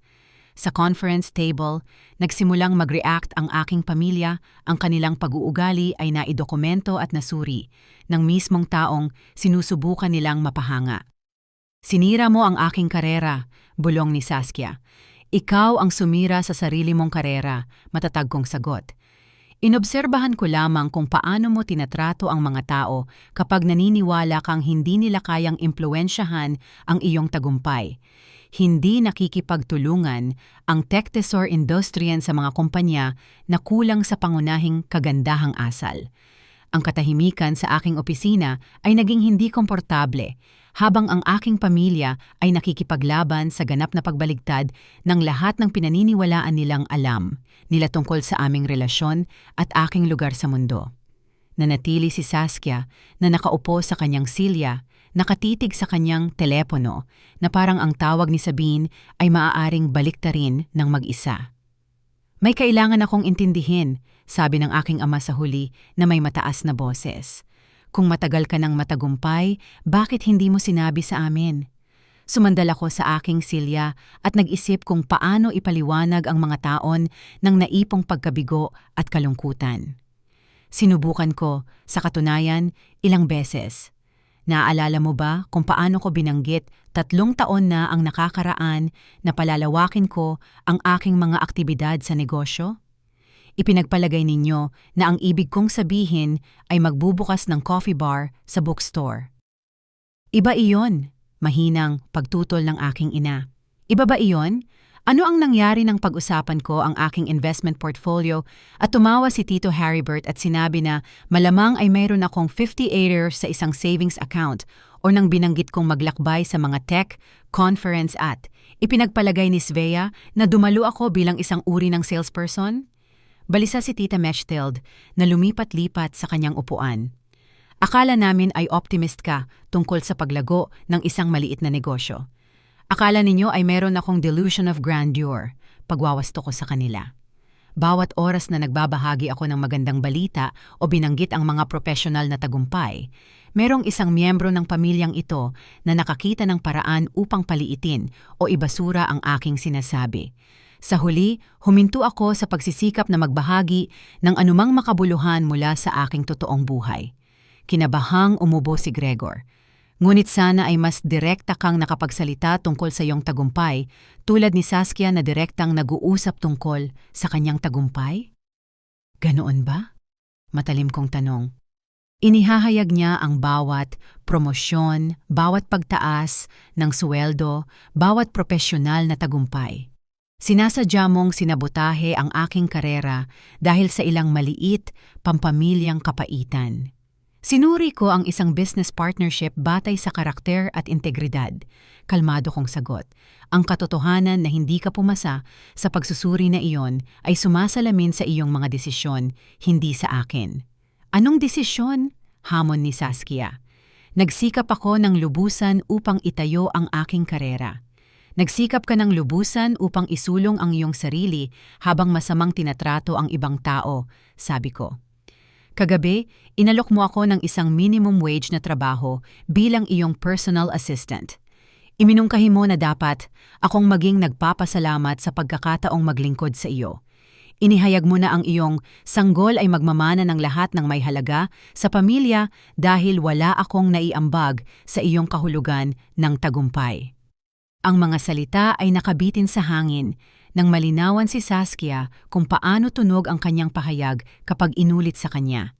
Sa conference table, nagsimulang mag-react ang aking pamilya, ang kanilang pag-uugali ay naidokumento at nasuri ng mismong taong sinusubukan nilang mapahanga. Sinira mo ang aking karera, bulong ni Saskia. Ikaw ang sumira sa sarili mong karera, matatag kong sagot. Inobserbahan ko lamang kung paano mo tinatrato ang mga tao kapag naniniwala kang hindi nila kayang impluwensyahan ang iyong tagumpay. Hindi nakikipagtulungan ang tech tesor industrian sa mga kumpanya na kulang sa pangunahing kagandahang asal. Ang katahimikan sa aking opisina ay naging hindi komportable, habang ang aking pamilya ay nakikipaglaban sa ganap na pagbaligtad ng lahat ng pinaniniwalaan nilang alam nila tungkol sa aming relasyon at aking lugar sa mundo. Nanatili si Saskia na nakaupo sa kanyang silya, nakatitig sa kanyang telepono na parang ang tawag ni Sabine ay maaaring baliktarin ng mag-isa. May kailangan akong intindihin, sabi ng aking ama sa huli na may mataas na boses. Kung matagal ka ng matagumpay, bakit hindi mo sinabi sa amin? Sumandal ako sa aking silya at nag-isip kung paano ipaliwanag ang mga taon ng naipong pagkabigo at kalungkutan. Sinubukan ko, sa katunayan, ilang beses. Naaalala mo ba kung paano ko binanggit 3 taon na ang nakakaraan na palalawakin ko ang aking mga aktibidad sa negosyo? Ipinagpalagay ninyo na ang ibig kong sabihin ay magbubukas ng coffee bar sa bookstore. Iba iyon, mahinang pagtutol ng aking ina. Iba ba iyon? Ano ang nangyari nang pag-usapan ko ang aking investment portfolio at tumawa si Tito Harrybert at sinabi na malamang ay mayroon akong 58 sa isang savings account o nang binanggit kong maglakbay sa mga tech, conference at ipinagpalagay ni Svea na dumalo ako bilang isang uri ng salesperson? Balisa si Tita Mechthild na lumipat-lipat sa kanyang upuan. Akala namin ay optimist ka tungkol sa paglago ng isang maliit na negosyo. Akala ninyo ay meron akong delusion of grandeur, pagwawasto ko sa kanila. Bawat oras na nagbabahagi ako ng magandang balita o binanggit ang mga profesional na tagumpay, merong isang miyembro ng pamilyang ito na nakakita ng paraan upang paliitin o ibasura ang aking sinasabi. Sa huli, huminto ako sa pagsisikap na magbahagi ng anumang makabuluhan mula sa aking totoong buhay. Kinabahang umubo si Gregor. Ngunit sana ay mas direkta kang nakapagsalita tungkol sa iyong tagumpay, tulad ni Saskia na direktang nag-uusap tungkol sa kanyang tagumpay? Ganoon ba? Matalim kong tanong. Inihahayag niya ang bawat promosyon, bawat pagtaas ng sweldo, bawat profesional na tagumpay. Sinasadya mong sinabotahe ang aking karera dahil sa ilang maliit, pampamilyang kapaitan. Sinuri ko ang isang business partnership batay sa karakter at integridad. Kalmado kong sagot. Ang katotohanan na hindi ka pumasa sa pagsusuri na iyon ay sumasalamin sa iyong mga desisyon, hindi sa akin. Anong desisyon? Hamon ni Saskia. Nagsikap ako ng lubusan upang itayo ang aking karera. Nagsikap ka ng lubusan upang isulong ang iyong sarili habang masamang tinatrato ang ibang tao, sabi ko. Kagabi, inalok mo ako ng isang minimum wage na trabaho bilang iyong personal assistant. Iminungkahi mo na dapat akong maging nagpapasalamat sa pagkakataong maglingkod sa iyo. Inihayag mo na ang iyong sanggol ay magmamana ng lahat ng may halaga sa pamilya dahil wala akong naiambag sa iyong kahulugan ng tagumpay. Ang mga salita ay nakabitin sa hangin nang malinawan si Saskia kung paano tunog ang kanyang pahayag kapag inulit sa kanya.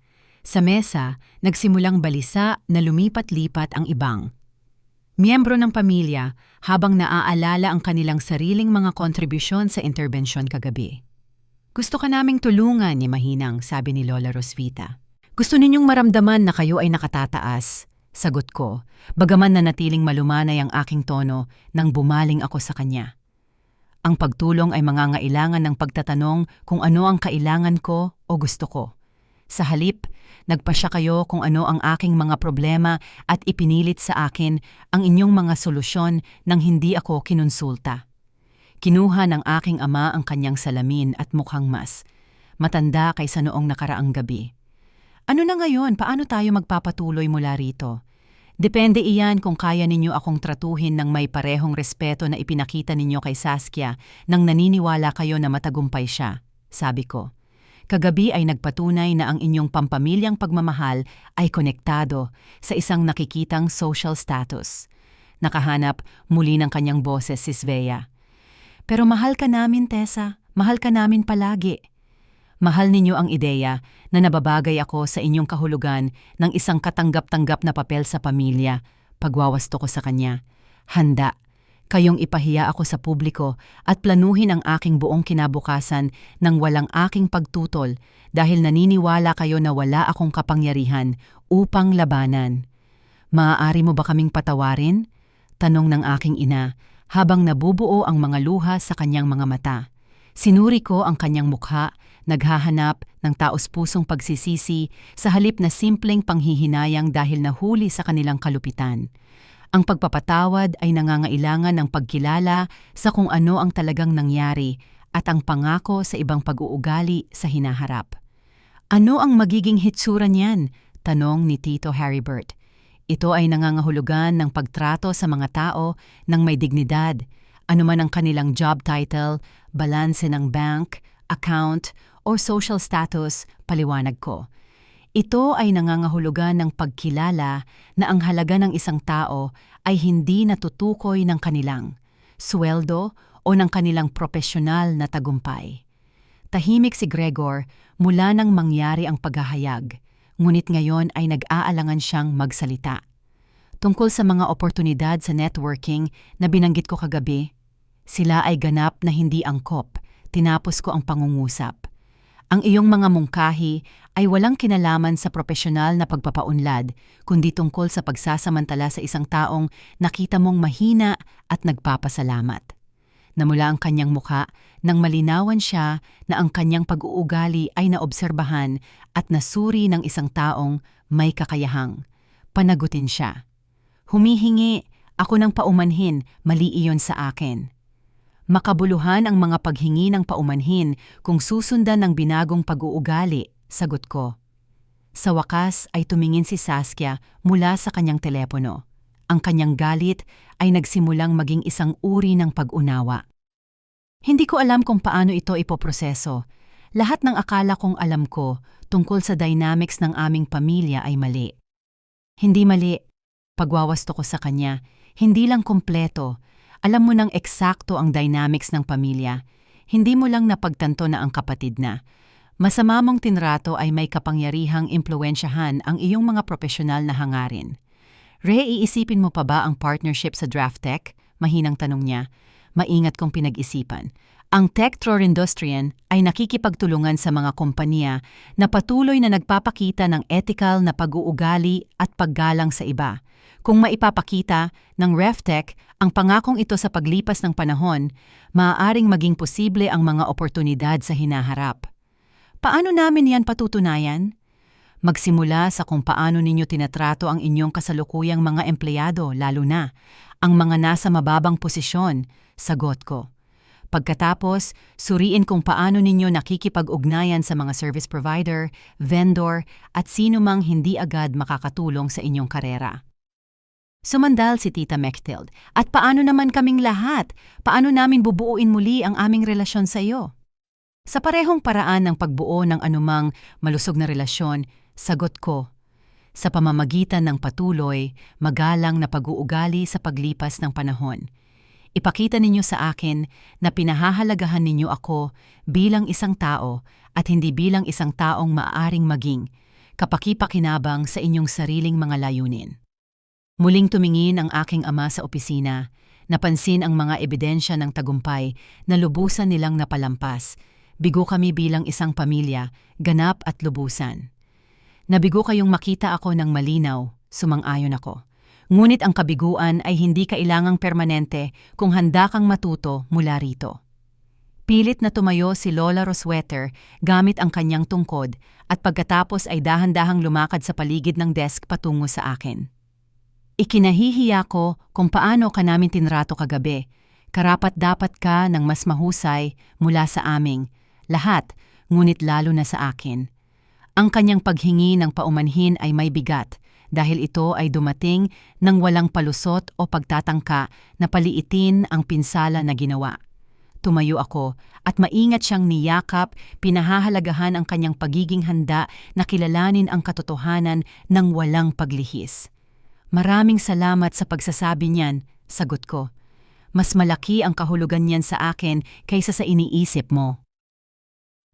Sa mesa, nagsimulang balisa na lumipat-lipat ang ibang miyembro ng pamilya habang naaalala ang kanilang sariling mga kontribusyon sa interbensyon kagabi. Gusto ka naming tulungan, ni mahinang, sabi ni Lola Rosvita. Gusto ninyong maramdaman na kayo ay nakatataas. Sagot ko, bagaman na natiling malumanay ang aking tono nang bumaling ako sa kanya. Ang pagtulong ay mangangailangan ng pagtatanong kung ano ang kailangan ko o gusto ko. Sa halip, nagpasya kayo kung ano ang aking mga problema at ipinilit sa akin ang inyong mga solusyon nang hindi ako kinonsulta. Kinuha ng aking ama ang kanyang salamin at mukhang mas matanda kaysa noong nakaraang gabi. Ano na ngayon, paano tayo magpapatuloy mula rito? Depende iyan kung kaya ninyo akong tratuhin ng may parehong respeto na ipinakita ninyo kay Saskia nang naniniwala kayo na matagumpay siya, sabi ko. Kagabi ay nagpatunay na ang inyong pampamilyang pagmamahal ay konektado sa isang nakikitang social status. Nakahanap muli ng kanyang boses si Svea. Pero mahal ka namin, Tessa. Mahal ka namin palagi. Mahal ninyo ang ideya na nababagay ako sa inyong kahulugan ng isang katanggap-tanggap na papel sa pamilya. Pagwawasto ko sa kanya. Handa. Kayong ipahiya ako sa publiko at planuhin ang aking buong kinabukasan nang walang aking pagtutol dahil naniniwala kayo na wala akong kapangyarihan upang labanan. Maaari mo ba kaming patawarin? Tanong ng aking ina habang nabubuo ang mga luha sa kanyang mga mata. Sinuri ko ang kanyang mukha, naghahanap ng taos-pusong pagsisisi sa halip na simpleng panghihinayang dahil nahuli sa kanilang kalupitan. Ang pagpapatawad ay nangangailangan ng pagkilala sa kung ano ang talagang nangyari at ang pangako sa ibang pag-uugali sa hinaharap. Ano ang magiging hitsura niyan? Tanong ni Tito Heribert. Ito ay nangangahulugan ng pagtrato sa mga tao ng may dignidad, anuman ang kanilang job title, balanse ng bank, account, o social status, paliwanag ko. Ito ay nangangahulugan ng pagkilala na ang halaga ng isang tao ay hindi natutukoy ng kanilang sweldo o ng kanilang profesional na tagumpay. Tahimik si Gregor mula nang mangyari ang paghahayag, ngunit ngayon ay nag-aalangan siyang magsalita. Tungkol sa mga oportunidad sa networking na binanggit ko kagabi, sila ay ganap na hindi angkop, tinapos ko ang pangungusap. Ang iyong mga mungkahi ay walang kinalaman sa profesional na pagpapaunlad, kundi tungkol sa pagsasamantala sa isang taong nakita mong mahina at nagpapasalamat. Namula ang kanyang mukha nang malinawan siya na ang kanyang pag-uugali ay naobserbahan at nasuri ng isang taong may kakayahang. Panagutin siya. Humihingi ako ng paumanhin, mali iyon sa akin. Makabuluhan ang mga paghingi ng paumanhin kung susundan ng binagong pag-uugali, sagot ko. Sa wakas ay tumingin si Saskia mula sa kanyang telepono. Ang kanyang galit ay nagsimulang maging isang uri ng pag-unawa. Hindi ko alam kung paano ito ipoproseso. Lahat ng akala kong alam ko tungkol sa dynamics ng aming pamilya ay mali. Hindi mali. Pagwawasto ko sa kanya, hindi lang kompleto. Alam mo nang eksakto ang dynamics ng pamilya. Hindi mo lang napagtanto na ang kapatid na. Masama mong tinrato ay may kapangyarihang impluwensyahan ang iyong mga profesional na hangarin. Iisipin mo pa ba ang partnership sa DraftTech? Mahinang tanong niya. Maingat kong pinag-isipan. Ang tech Trorindustrian ay nakikipagtulungan sa mga kompanya na patuloy na nagpapakita ng ethical na pag-uugali at paggalang sa iba. Kung maipapakita ng RefTech ang pangakong ito sa paglipas ng panahon, maaaring maging posible ang mga oportunidad sa hinaharap. Paano namin yan patutunayan? Magsimula sa kung paano ninyo tinatrato ang inyong kasalukuyang mga empleyado, lalo na ang mga nasa mababang posisyon, sagot ko. Pagkatapos, suriin kung paano ninyo nakikipag-ugnayan sa mga service provider, vendor, at sino mang hindi agad makakatulong sa inyong karera. Sumandal si Tita Mechtild. At paano naman kaming lahat? Paano namin bubuuin muli ang aming relasyon sa iyo? Sa parehong paraan ng pagbuo ng anumang malusog na relasyon, sagot ko, sa pamamagitan ng patuloy, magalang na pag-uugali sa paglipas ng panahon. Ipakita ninyo sa akin na pinahahalagahan ninyo ako bilang isang tao at hindi bilang isang taong maaaring maging kapakipakinabang sa inyong sariling mga layunin. Muling tumingin ang aking ama sa opisina, napansin ang mga ebidensya ng tagumpay na lubusan nilang napalampas. Bigo kami bilang isang pamilya, ganap at lubusan. Nabigo kayong makita ako ng malinaw, sumang-ayon ako. Ngunit ang kabiguan ay hindi kailangang permanente kung handa kang matuto mula rito. Pilit na tumayo si Lola Roswetter gamit ang kanyang tungkod at pagkatapos ay dahan-dahang lumakad sa paligid ng desk patungo sa akin. Ikinahihiya ko kung paano ka namin tinrato kagabi. Karapat-dapat ka ng mas mahusay mula sa aming lahat, ngunit lalo na sa akin. Ang kanyang paghingi ng paumanhin ay may bigat dahil ito ay dumating ng walang palusot o pagtatangka na paliitin ang pinsala na ginawa. Tumayo ako at maingat siyang niyakap, pinahahalagahan ang kanyang pagiging handa na kilalanin ang katotohanan ng walang paglihis. Maraming salamat sa pagsasabi niyan, sagot ko. Mas malaki ang kahulugan niyan sa akin kaysa sa iniisip mo.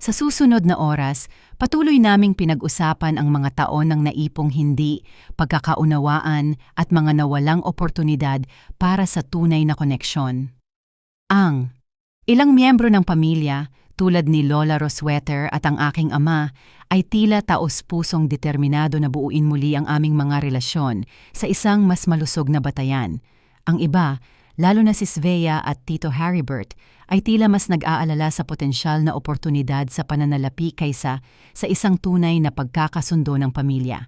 Sa susunod na oras, patuloy naming pinag-usapan ang mga taon ng naipong hindi, pagkakaunawaan at mga nawalang oportunidad para sa tunay na koneksyon. Ang ilang miyembro ng pamilya, tulad ni Lola Roswetter at ang aking ama, ay tila taos-pusong determinado na buuin muli ang aming mga relasyon sa isang mas malusog na batayan. Ang iba, lalo na si Svea at Tito Haribert, ay tila mas nag-aalala sa potensyal na oportunidad sa pananalapi kaysa sa isang tunay na pagkakasundo ng pamilya.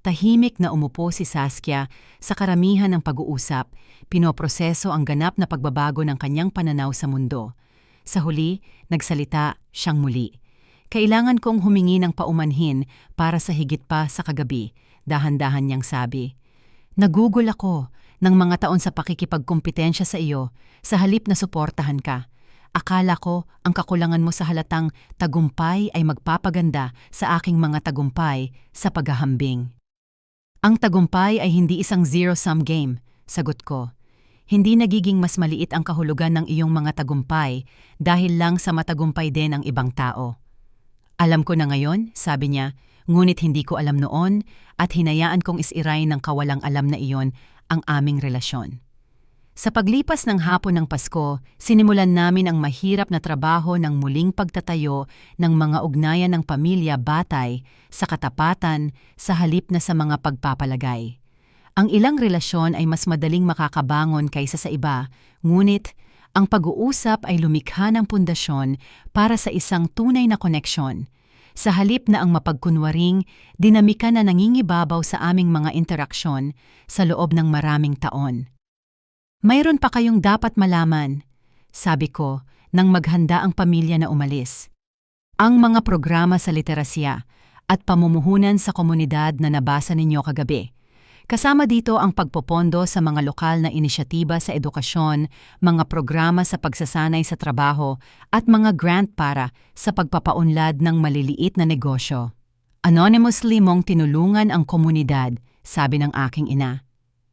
Tahimik na umupo si Saskia sa karamihan ng pag-uusap, pinoproseso ang ganap na pagbabago ng kanyang pananaw sa mundo. Sa huli, nagsalita siyang muli. Kailangan kong humingi ng paumanhin para sa higit pa sa kagabi, dahan-dahan niyang sabi. Nagugol ako ng mga taon sa pakikipagkumpetensya sa iyo, sa halip na suportahan ka. Akala ko ang kakulangan mo sa halatang tagumpay ay magpapaganda sa aking mga tagumpay sa paghahambing. Ang tagumpay ay hindi isang zero-sum game, sagot ko. Hindi nagiging mas maliit ang kahulugan ng iyong mga tagumpay dahil lang sa matagumpay din ang ibang tao. Alam ko na ngayon, sabi niya, ngunit hindi ko alam noon at hinayaan kong isiray ng kawalang alam na iyon ang aming relasyon. Sa paglipas ng hapon ng Pasko, sinimulan namin ang mahirap na trabaho ng muling pagtatayo ng mga ugnayan ng pamilya batay sa katapatan sa halip na sa mga pagpapalagay. Ang ilang relasyon ay mas madaling makakabangon kaysa sa iba, ngunit ang pag-uusap ay lumikha ng pundasyon para sa isang tunay na koneksyon. Sa halip na ang mapagkunwaring dinamika na nangingibabaw sa aming mga interaksyon sa loob ng maraming taon. Mayroon pa kayong dapat malaman, sabi ko nang maghanda ang pamilya na umalis. Ang mga programa sa literasya at pamumuhunan sa komunidad na nabasa ninyo kagabi. Kasama dito ang pagpopondo sa mga lokal na inisyatiba sa edukasyon, mga programa sa pagsasanay sa trabaho at mga grant para sa pagpapaunlad ng maliliit na negosyo. Anonymously mong tinulungan ang komunidad, sabi ng aking ina.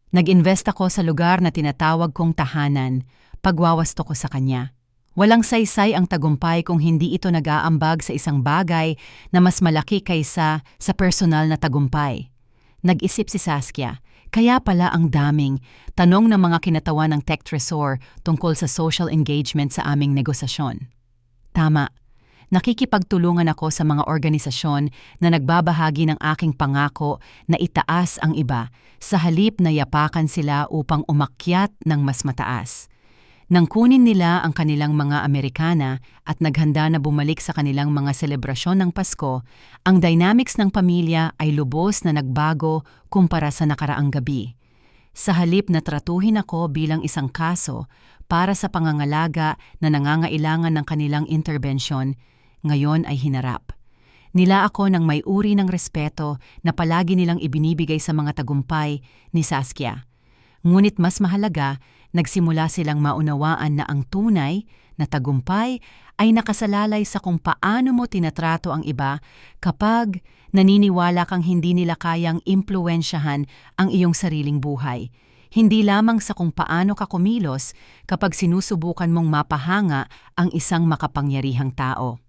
Nag-invest ako sa lugar na tinatawag kong tahanan, pagwawasto ko sa kanya. Walang saysay ang tagumpay kung hindi ito nag-aambag sa isang bagay na mas malaki kaysa sa personal na tagumpay. Nag-isip si Saskia, kaya pala ang daming tanong ng mga kinatawan ng tech tresor tungkol sa social engagement sa aming negosasyon. Tama. Nakikipagtulungan ako sa mga organisasyon na nagbabahagi ng aking pangako na itaas ang iba sa halip na yapakan sila upang umakyat ng mas mataas. Nang kunin nila ang kanilang mga Amerikana at naghanda na bumalik sa kanilang mga selebrasyon ng Pasko, ang dynamics ng pamilya ay lubos na nagbago kumpara sa nakaraang gabi. Sa halip na tratuhin ako bilang isang kaso para sa pangangalaga na nangangailangan ng kanilang interbensyon, ngayon ay hinarap. Nila ako ng may uri ng respeto na palagi nilang ibinibigay sa mga tagumpay ni Saskia. Ngunit mas mahalaga, nagsimula silang maunawaan na ang tunay na tagumpay ay nakasalalay sa kung paano mo tinatrato ang iba kapag naniniwala kang hindi nila kayang impluwensyahan ang iyong sariling buhay. Hindi lamang sa kung paano ka kumilos kapag sinusubukan mong mapahanga ang isang makapangyarihang tao.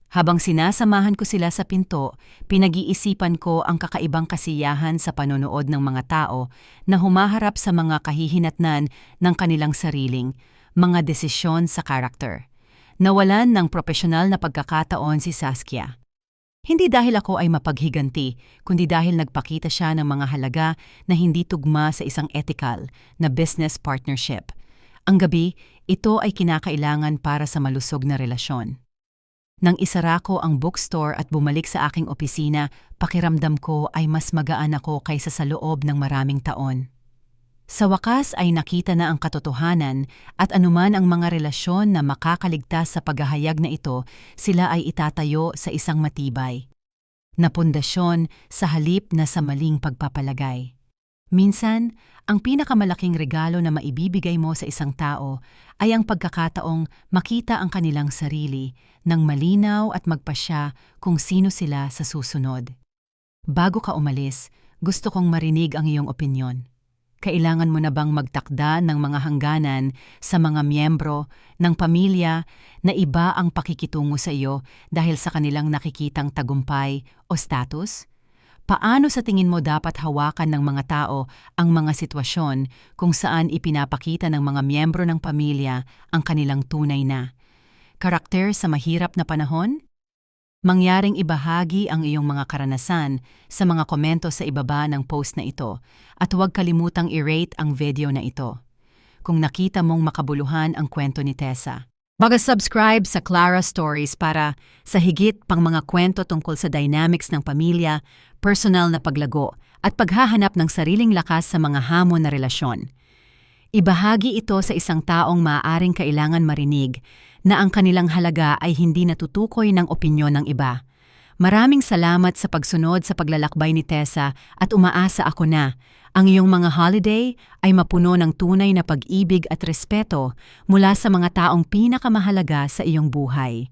Habang sinasamahan ko sila sa pinto, pinag-iisipan ko ang kakaibang kasiyahan sa panonood ng mga tao na humaharap sa mga kahihinatnan ng kanilang sariling, mga desisyon sa karakter. Nawalan ng propesyonal na pagkakataon si Saskia. Hindi dahil ako ay mapaghiganti, kundi dahil nagpakita siya ng mga halaga na hindi tugma sa isang ethical na business partnership. Ang gabi, ito ay kinakailangan para sa malusog na relasyon. Nang isara ko ang bookstore at bumalik sa aking opisina, pakiramdam ko ay mas magaan ako kaysa sa loob ng maraming taon. Sa wakas ay nakita na ang katotohanan at anuman ang mga relasyon na makakaligtas sa paghahayag na ito, sila ay itatayo sa isang matibay na pundasyon sa halip na sa maling pagpapalagay. Minsan, ang pinakamalaking regalo na maibibigay mo sa isang tao ay ang pagkakataong makita ang kanilang sarili ng malinaw at magpasya kung sino sila sa susunod. Bago ka umalis, gusto kong marinig ang iyong opinyon. Kailangan mo na bang magtakda ng mga hangganan sa mga miyembro ng pamilya na iba ang pakikitungo sa iyo dahil sa kanilang nakikitang tagumpay o status? Paano sa tingin mo dapat hawakan ng mga tao ang mga sitwasyon kung saan ipinapakita ng mga miyembro ng pamilya ang kanilang tunay na karakter sa mahirap na panahon? Mangyaring ibahagi ang iyong mga karanasan sa mga komento sa ibaba ng post na ito at huwag kalimutang i-rate ang video na ito. Kung nakita mong makabuluhan ang kwento ni Tessa, mag-subscribe sa Clara Stories para sa higit pang mga kwento tungkol sa dynamics ng pamilya, personal na paglago, at paghahanap ng sariling lakas sa mga hamon na relasyon. Ibahagi ito sa isang taong maaaring kailangan marinig na ang kanilang halaga ay hindi natutukoy ng opinyon ng iba. Maraming salamat sa pagsunod sa paglalakbay ni Tessa at umaasa ako na ang iyong mga holiday ay mapuno ng tunay na pag-ibig at respeto mula sa mga taong pinakamahalaga sa iyong buhay.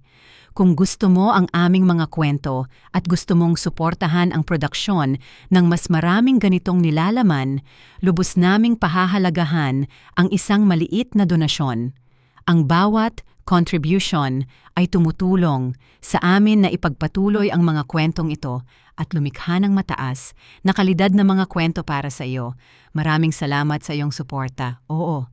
Kung gusto mo ang aming mga kwento at gusto mong suportahan ang produksyon ng mas maraming ganitong nilalaman, lubos naming pahahalagahan ang isang maliit na donasyon. Ang bawat contribution ay tumutulong sa amin na ipagpatuloy ang mga kwentong ito at lumikha ng mataas na kalidad na mga kwento para sa iyo. Maraming salamat sa iyong suporta. Oo,